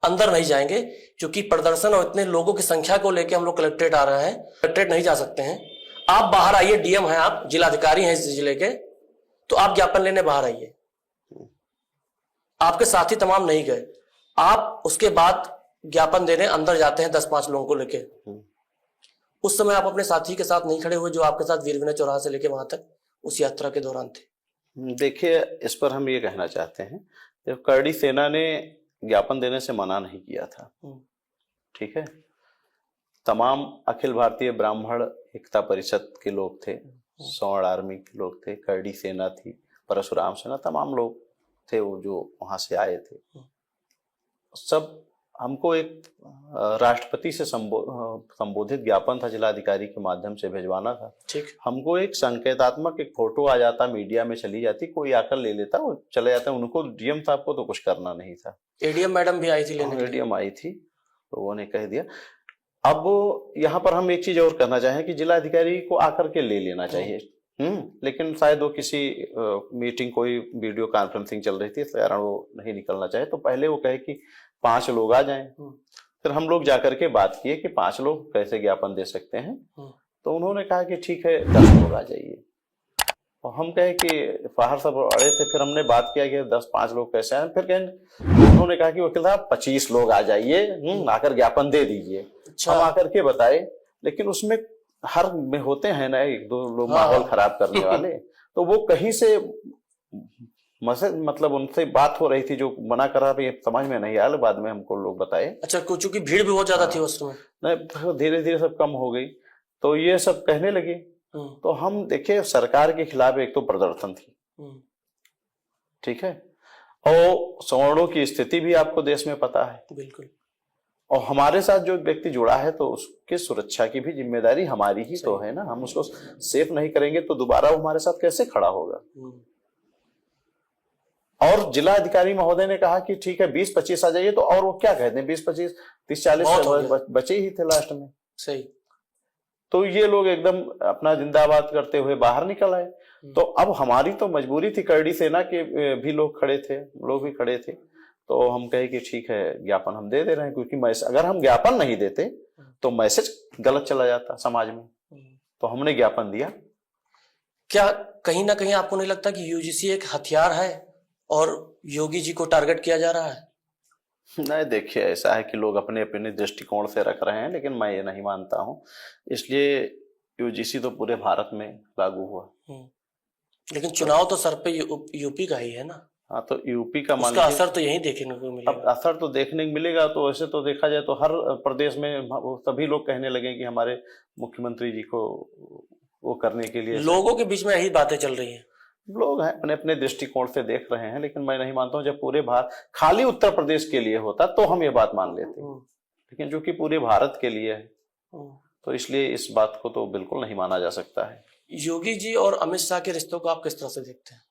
अंदर नहीं जाएंगे, क्योंकि प्रदर्शन और इतने लोगों की संख्या को लेकर हम लोग कलेक्ट्रेट आ रहे हैं, कलेक्ट्रेट नहीं जा सकते हैं। आप बाहर आइए, डीएम हैं आप, जिला अधिकारी हैं इस जिले के, तो आप ज्ञापन लेने बाहर आइए। आपके साथी तमाम नहीं गए, आप उसके बाद ज्ञापन देने अंदर जाते हैं 10-5 लोगों को लेके। उस समय आप अपने साथी के साथ नहीं खड़े हुए जो आपके साथ वीरविना चौराहा से लेके वहां तक उस यात्रा के दौरान थे? देखिए, इस पर हम ये कहना चाहते हैं, जब करणी सेना ने ज्ञापन देने से मना नहीं किया था, ठीक है, तमाम अखिल भारतीय ब्राह्मण एकता परिषद के लोग थे, स्वर्ण आर्मी के लोग थे, करणी सेना थी, परशुराम सेना, तमाम लोग थे वो जो वहां से आए थे। सब हमको एक राष्ट्रपति से संबोधित ज्ञापन था, जिलाधिकारी के माध्यम से भिजवाना था। ठीक। हमको एक संकेतात्मक एक फोटो आ जाता, मीडिया में चली जाती, कोई आकर ले लेता, वो चले जाते। उनको, डीएम साहब को तो कुछ करना नहीं था। एडीएम मैडम भी आई थी लेने? एडीएम आई थी, तो वो ने कह दिया। अब यहाँ पर हम एक चीज और कहना चाहें कि जिलाधिकारी को आकर के ले लेना चाहिए, लेकिन शायद वो किसी मीटिंग, कोई वीडियो कॉन्फ्रेंसिंग चल रही थी, इस कारण वो नहीं निकलना चाहे। तो पहले वो कहे कि 5 लोग आ जाएं। फिर हम लोग जाकर के बात किए कि 5 लोग कैसे ज्ञापन दे सकते हैं। तो उन्होंने कहा कि ठीक है, 10 लोग आ जाइए। और हम कहे कि बाहर सब अड़े थे। फिर हमने बात किया कि 10-5 लोग कैसे आए। फिर उन्होंने कहा कि वकील साहब 25 लोग आ जाइए, आकर ज्ञापन दे दीजिए। हम आकर के बताए, लेकिन उसमें हर में होते हैं ना 1-2 लोग माहौल खराब करने वाले। तो वो कहीं से मतलब उनसे बात हो रही थी, जो मना कर रहा था, ये समझ में नहीं आया। बाद में हमको लोग बताए। अच्छा, क्योंकि भीड़ भी बहुत ज्यादा थी उस समय। नहीं, धीरे धीरे सब कम हो गई, तो ये सब कहने लगे। तो हम देखे, सरकार के खिलाफ एक तो प्रदर्शन थी, ठीक है, और सवर्णों की स्थिति भी आपको देश में पता है। बिल्कुल। और हमारे साथ जो व्यक्ति जुड़ा है, तो उसकी सुरक्षा की भी जिम्मेदारी हमारी ही तो है ना। हम उसको सेफ नहीं करेंगे तो दोबारा वो हमारे साथ कैसे खड़ा होगा। और जिला अधिकारी महोदय ने कहा कि ठीक है 20-25 आ जाइए, तो और वो क्या कहते हैं, 20-25, 30-40 बचे ही थे लास्ट में। सही। तो ये लोग एकदम अपना जिंदाबाद करते हुए बाहर निकल आए। तो अब हमारी तो मजबूरी थी, करणी सेना के भी लोग खड़े थे, लोग भी खड़े थे। तो हम कहे कि ठीक है, ज्ञापन हम दे रहे हैं, क्योंकि अगर हम ज्ञापन नहीं देते तो मैसेज गलत चला जाता समाज में। तो हमने ज्ञापन दिया। क्या कहीं ना कहीं आपको नहीं लगता कि यूजीसी एक हथियार है और योगी जी को टारगेट किया जा रहा है? नहीं, देखिए, ऐसा है कि लोग अपने अपने दृष्टिकोण से रख रहे हैं, लेकिन मैं ये नहीं मानता हूं। इसलिए यूजीसी तो पूरे भारत में लागू हुआ। लेकिन चुनाव तो सर पे यूपी का ही है ना। हाँ, तो यूपी का मान उसका लीजिए असर तो यही देखने को मिलेगा। अब असर तो देखने को मिलेगा। तो वैसे तो देखा जाए तो हर प्रदेश में सभी लोग कहने लगे कि हमारे मुख्यमंत्री जी को वो करने के लिए लोगों के बीच में यही बातें चल रही हैं। लोग हैं अपने अपने दृष्टिकोण से देख रहे हैं, लेकिन मैं नहीं मानता हूँ जब पूरे भारत खाली उत्तर प्रदेश के लिए होता तो हम ये बात मान लेते, लेकिन जो कि पूरे भारत के लिए है तो इसलिए इस बात को तो बिल्कुल नहीं माना जा सकता है। योगी जी और अमित शाह के रिश्तों को आप किस तरह से देखते हैं?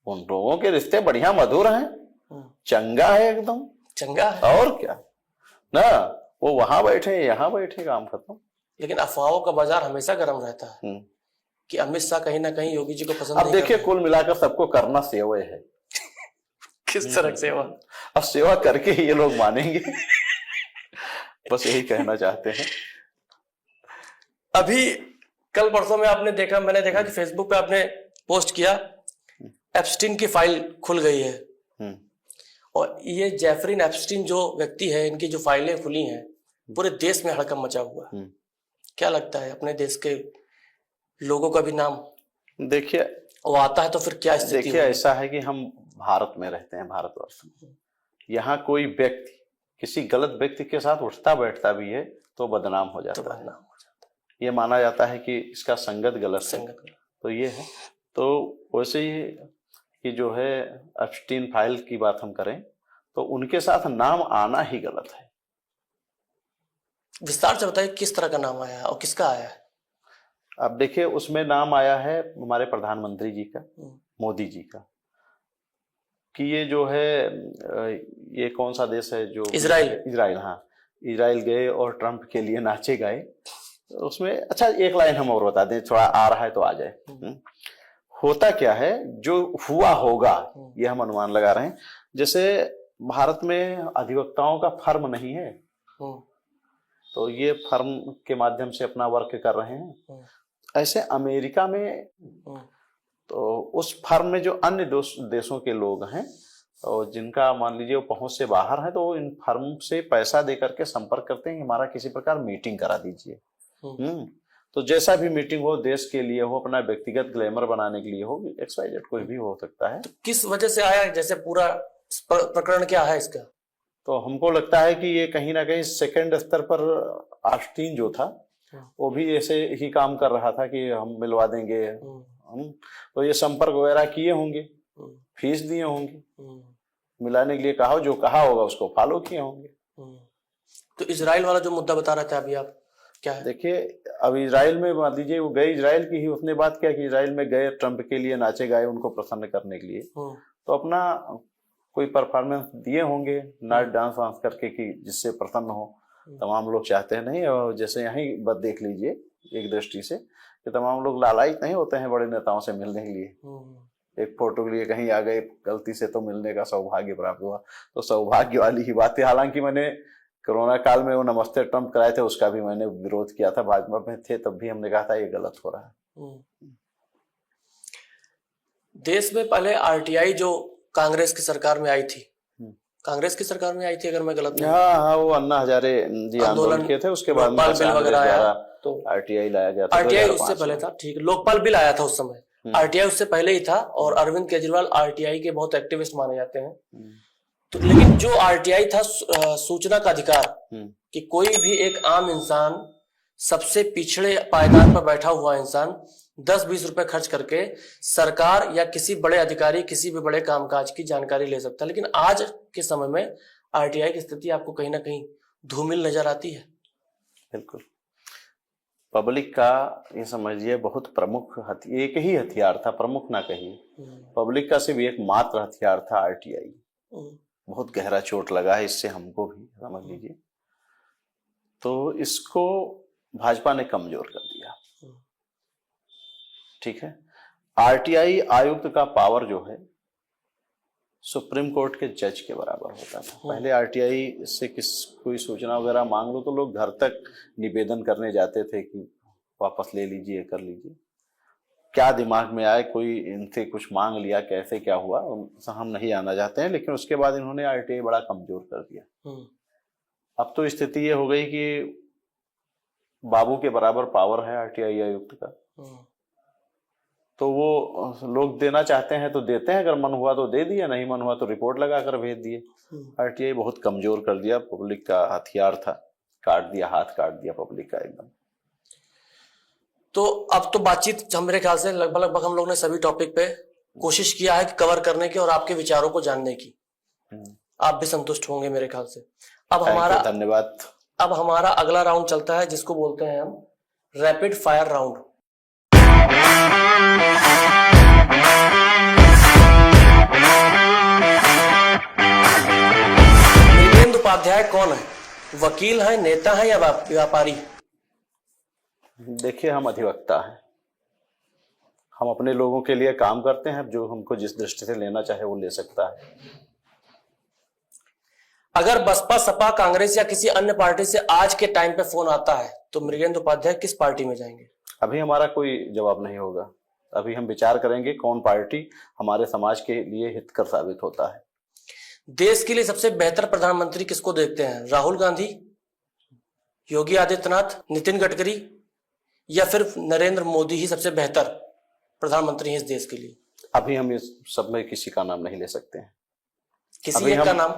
उन लोगों के रिश्ते बढ़िया मधुर हैं, चंगा है एकदम, चंगा है। और क्या ना, वो वहां बैठे यहाँ बैठे, काम खत्म। लेकिन अफवाहों का बाजार हमेशा गर्म रहता है कि अमित शाह कहीं ना कहीं योगी जी को पसंद अब नहीं देखिए करते। कुल मिलाकर सबको करना सेवा है। किस तरह की सेवा? अब सेवा करके ही ये लोग मानेंगे। बस यही कहना चाहते हैं। अभी कल परसों में आपने देखा, मैंने देखा कि फेसबुक पे आपने पोस्ट किया, एप्स्टीन की फाइल खुल गई है। और ये जेफरीन एप्स्टीन जो व्यक्ति है, इनकी जो फाइलें खुली हैं, पूरे देश में हड़कंप मचा हुआ है। क्या लगता है अपने देश के लोगों का भी नाम देखिए वो आता है तो फिर क्या स्थिति देखिए ऐसा है कि हम भारत में रहते हैं, भारतवर्ष में, यहाँ कोई व्यक्ति किसी गलत व्यक्ति के साथ उठता बैठता भी है तो बदनाम हो जाता है, ये माना जाता है कि इसका संगत गलत है। तो ये है। तो वैसे ही कि जो है एप्स्टीन फाइल की बात हम करें तो उनके साथ नाम आना ही गलत है। विस्तार से बताइए किस तरह का नाम आया है और किसका आया है? अब देखिए उसमें नाम आया है हमारे प्रधानमंत्री जी का, मोदी जी का, कि ये जो है ये कौन सा देश है जो इजराइल, हाँ इजराइल गए और ट्रंप के लिए नाचे गाए। उसमें अच्छा एक लाइन हम और बता दें, थोड़ा आ रहा है तो आ जाए। होता क्या है, जो हुआ होगा ये हम अनुमान लगा रहे हैं। जैसे भारत में अधिवक्ताओं का फर्म नहीं है, तो ये फर्म के माध्यम से अपना वर्क कर रहे हैं। ऐसे अमेरिका में तो उस फर्म में जो अन्य देशों के लोग हैं और जिनका मान लीजिए वो पहुंच से बाहर है, तो वो इन फर्म से पैसा दे करके संपर्क करते हैं कि हमारा किसी प्रकार मीटिंग करा दीजिए। तो जैसा भी मीटिंग हो, देश के लिए हो, अपना व्यक्तिगत ग्लैमर बनाने के लिए हो, XYZ कोई भी हो सकता है। तो किस वजह से आया, जैसे पूरा प्रकरण क्या है इसका? तो हमको लगता है कि ये कहीं ना कहीं सेकंड स्तर पर एप्स्टीन जो था वो भी ऐसे ही काम कर रहा था कि हम मिलवा देंगे हम, तो ये संपर्क वगैरह किए होंगे, फीस दिए होंगे, मिलाने के लिए कहा, जो कहा होगा उसको फॉलो किए होंगे। तो इजराइल वाला जो मुद्दा बता रहे थे अभी आप, क्या है? देखिए अब इजराइल में मान लीजिए वो गए, इजराइल की ही उसने बात किया कि इजराइल में गए ट्रंप के लिए नाचे गाए उनको प्रसन्न करने के लिए, तो अपना कोई परफॉर्मेंस दिए होंगे नाच डांस वांस करके कि जिससे प्रसन्न हो। तमाम लोग चाहते हैं नहीं, और जैसे यहीं बस देख लीजिए एक दृष्टि से कि तमाम लोग लालायित नहीं होते हैं बड़े नेताओं से मिलने के लिए, एक फोटो के लिए कहीं आ गए, गलती से तो मिलने का सौभाग्य प्राप्त हुआ, तो सौभाग्य वाली ही बात है। हालांकि मैंने कोरोना काल में वो नमस्ते ट्रंप कराए थे, उसका भी मैंने विरोध किया था, भाजपा में थे तब भी हमने कहा था ये गलत हो रहा है। देश में पहले RTI जो कांग्रेस की सरकार में आई थी, कांग्रेस की सरकार में आई थी अगर मैं गलत नहीं, हाँ वो अन्ना हजारे जी आंदोलन किए थे, उसके बाद लोकपाल बिल वगैरह आया तो RTI लाया गया था। RTI उससे पहले था, ठीक, लोकपाल बिल आया था उस समय, RTI उससे पहले ही था। और अरविंद केजरीवाल RTI के बहुत एक्टिविस्ट माने जाते हैं। तो लेकिन जो RTI था, सूचना का अधिकार, कि कोई भी एक आम इंसान, सबसे पिछड़े पायदान पर बैठा हुआ इंसान 10-20 रुपए खर्च करके सरकार या किसी बड़े अधिकारी किसी भी बड़े कामकाज की जानकारी ले सकता है। लेकिन आज के समय में RTI की स्थिति आपको कहीं ना कहीं धूमिल नजर आती है। बिल्कुल, पब्लिक का ये समझिए बहुत प्रमुख एक ही हथियार था, प्रमुख ना कहिए, पब्लिक का सिर्फ एक मात्र हथियार था RTI। बहुत गहरा चोट लगा है इससे हमको भी, समझ लीजिए। तो इसको भाजपा ने कमजोर कर दिया, ठीक है। RTI आयुक्त का पावर जो है सुप्रीम कोर्ट के जज के बराबर होता था। पहले RTI से कोई सूचना वगैरह मांग लो तो लोग घर तक निवेदन करने जाते थे कि वापस ले लीजिए, कर लीजिए। क्या दिमाग में आए, कोई इनसे कुछ मांग लिया, कैसे क्या हुआ, हम नहीं आना चाहते हैं। लेकिन उसके बाद इन्होंने RTI बड़ा कमजोर कर दिया। अब तो स्थिति ये हो गई कि बाबू के बराबर पावर है RTI आयुक्त का। तो वो लोग देना चाहते हैं तो देते हैं, अगर मन हुआ तो दे दिया, नहीं मन हुआ तो रिपोर्ट लगा कर भेज दिए। आरटीआई बहुत कमजोर कर दिया, पब्लिक का हथियार था, काट दिया, हाथ काट दिया पब्लिक का एकदम। तो अब तो बातचीत मेरे ख्याल से लगभग हम लोग ने सभी टॉपिक पे कोशिश किया है कि कवर करने की और आपके विचारों को जानने की। आप भी संतुष्ट होंगे मेरे ख्याल से। अब हमारा धन्यवाद। अब हमारा अगला राउंड चलता है जिसको बोलते हैं हम rapid fire round. Mrigendra Upadhyay कौन है? वकील है, नेता है या व्यापारी? देखिए, हम अधिवक्ता हैं, हम अपने लोगों के लिए काम करते हैं, जो हमको जिस दृष्टि से लेना चाहे वो ले सकता है। अगर बसपा, सपा, कांग्रेस या किसी अन्य पार्टी से आज के टाइम पे फोन आता है तो मृगेंद्र उपाध्याय किस पार्टी में जाएंगे? अभी हमारा कोई जवाब नहीं होगा, अभी हम विचार करेंगे कौन पार्टी हमारे समाज के लिए हितकर साबित होता है। देश के लिए सबसे बेहतर प्रधानमंत्री किसको देखते हैं? राहुल गांधी, योगी आदित्यनाथ, नितिन गडकरी या फिर नरेंद्र मोदी ही सबसे बेहतर प्रधानमंत्री हैं इस देश के लिए? अभी हम इस सब में किसी का नाम नहीं ले सकते हैं, किसी एक का नाम?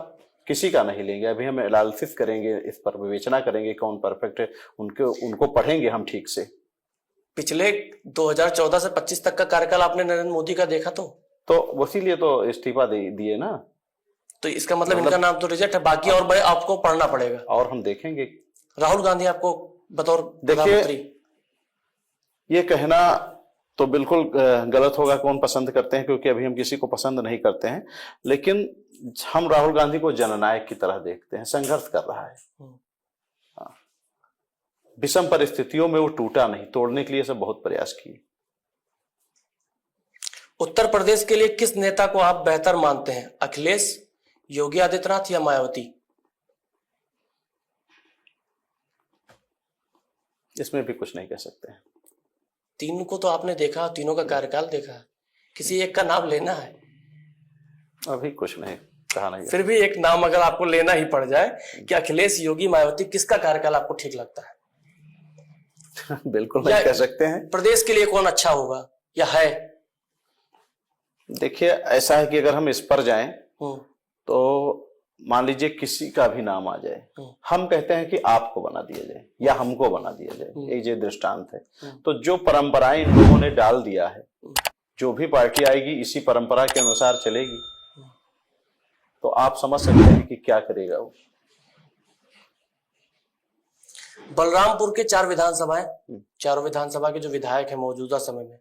किसी का नहीं लेंगे। अभी हम एनालिसिस करेंगे, इस पर विवेचना करेंगे कौन परफेक्ट है, उनको पढ़ेंगे हम ठीक से। पिछले 2014 से 25 तक का कार्यकाल आपने नरेंद्र मोदी का देखा तो इसीलिए तो इस्तीफा दिए ना। तो इसका मतलब इनका नाम तो रिजेक्ट है, बाकी और भाई आपको पढ़ना पड़ेगा और हम देखेंगे। राहुल गांधी आपको बतौर प्रधानमंत्री, ये कहना तो बिल्कुल गलत होगा, कौन पसंद करते हैं, क्योंकि अभी हम किसी को पसंद नहीं करते हैं, लेकिन हम राहुल गांधी को जननायक की तरह देखते हैं। संघर्ष कर रहा है, विषम परिस्थितियों में वो टूटा नहीं, तोड़ने के लिए सब बहुत प्रयास किए। उत्तर प्रदेश के लिए किस नेता को आप बेहतर मानते हैं? अखिलेश, योगी आदित्यनाथ या मायावती? इसमें भी कुछ नहीं कह सकते हैं। तीनों को तो आपने देखा, तीनों का कार्यकाल देखा, किसी एक का नाम लेना है। अभी कुछ नहीं कहा, नहीं। फिर भी एक नाम अगर आपको लेना ही पड़ जाए कि अखिलेश, योगी, मायावती, किसका कार्यकाल आपको ठीक लगता है? बिल्कुल नहीं कह सकते हैं। प्रदेश के लिए कौन अच्छा होगा या है? देखिए, ऐसा है कि अगर हम इस पर जाएं तो मान लीजिए किसी का भी नाम आ जाए, हम कहते हैं कि आपको बना दिया जाए या हमको बना दिया जाए, एक ये दृष्टांत है। तो जो परंपराएं इन लोगों ने डाल दिया है, जो भी पार्टी आएगी इसी परंपरा के अनुसार चलेगी, तो आप समझ सकते हैं कि क्या करेगा वो। बलरामपुर के 4 विधानसभाएं, चारों विधानसभा के जो विधायक है मौजूदा समय में,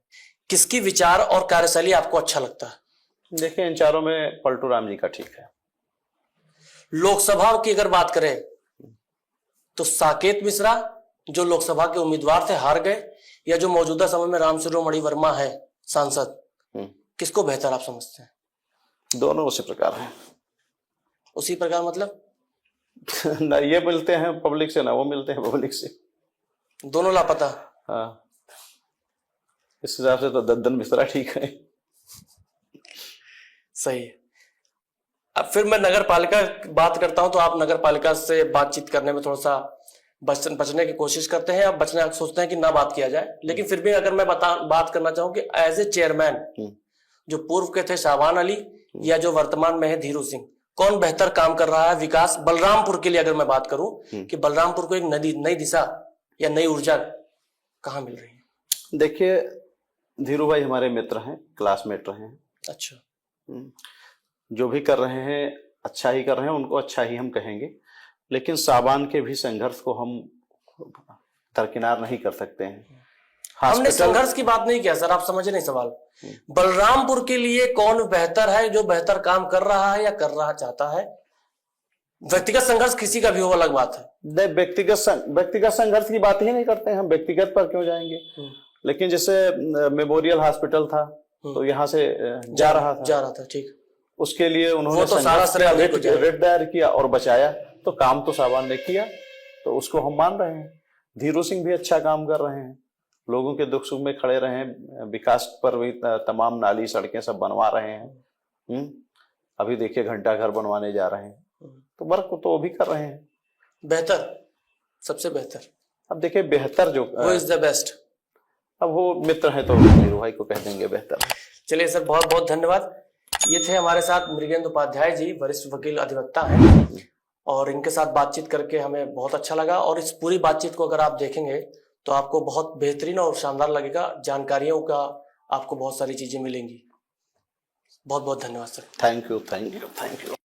किसकी विचार और कार्यशैली आपको अच्छा लगता है? देखिए, इन चारों में पलटू राम जी का ठीक है। लोकसभा की अगर बात करें तो साकेत मिश्रा जो लोकसभा के उम्मीदवार थे, हार गए, या जो मौजूदा समय में राम शिरोमणि वर्मा है सांसद, किसको बेहतर आप समझते हैं? दोनों उसी प्रकार हैं। उसी प्रकार मतलब ना ये मिलते हैं पब्लिक से, ना वो मिलते हैं पब्लिक से, दोनों लापता। हाँ, इस हिसाब से तो दद्दन मिश्रा ठीक है। सही है। अब फिर मैं नगर पालिका बात करता हूं तो आप नगर पालिका से बातचीत करने में थोड़ा सा बचने की कोशिश करते हैं, आप बचने सोचते हैं कि ना बात किया जाए, लेकिन फिर भी अगर मैं बात करना चाहूं कि एज ए चेयरमैन जो पूर्व के थे शाहबान अली या जो वर्तमान में है धीरू सिंह, कौन बेहतर काम कर रहा है विकास बलरामपुर के लिए? अगर मैं बात करूं कि बलरामपुर को एक नई दिशा या नई ऊर्जा कहां मिल रही है? देखिए, धीरू भाई हमारे मित्र हैं, क्लासमेट रहे हैं। अच्छा, जो भी कर रहे हैं अच्छा ही कर रहे हैं, उनको अच्छा ही हम कहेंगे, लेकिन साबान के भी संघर्ष को हम दरकिनार नहीं कर सकते हैं। हमने संघर्ष की बात नहीं किया सर, आप समझे नहीं सवाल। बलरामपुर के लिए कौन बेहतर है, जो बेहतर काम कर रहा है या कर रहा चाहता है? व्यक्तिगत संघर्ष किसी का भी हो, अलग बात है। व्यक्तिगत संघर्ष की बात ही नहीं करते हैं हम, व्यक्तिगत पर क्यों जाएंगे? लेकिन जैसे मेमोरियल हॉस्पिटल था तो यहाँ से जा रहा था, ठीक, उसके लिए उन्होंने तो सारा श्रेय रिट दायर किया और बचाया, तो काम तो साबान ने किया, तो उसको हम मान रहे हैं। धीरू सिंह भी अच्छा काम कर रहे हैं, लोगों के दुख सुख में खड़े रहे हैं, विकास पर भी तमाम नाली सड़कें सब बनवा रहे हैं। अभी देखिए घंटा घर बनवाने जा रहे हैं, तो वर्क तो वो भी कर रहे हैं। बेहतर, सबसे बेहतर। अब देखिए बेहतर जो Who is the best? अब वो मित्र है तो नीरू भाई को कह देंगे बेहतर। चलिए सर, बहुत बहुत धन्यवाद। ये थे हमारे साथ मृगेंद्र उपाध्याय जी, वरिष्ठ वकील अधिवक्ता हैं, और इनके साथ बातचीत करके हमें बहुत अच्छा लगा। और इस पूरी बातचीत को अगर आप देखेंगे तो आपको बहुत बेहतरीन और शानदार लगेगा, जानकारियों का आपको बहुत सारी चीजें मिलेंगी। बहुत बहुत धन्यवाद sir. Thank you, thank you, thank you.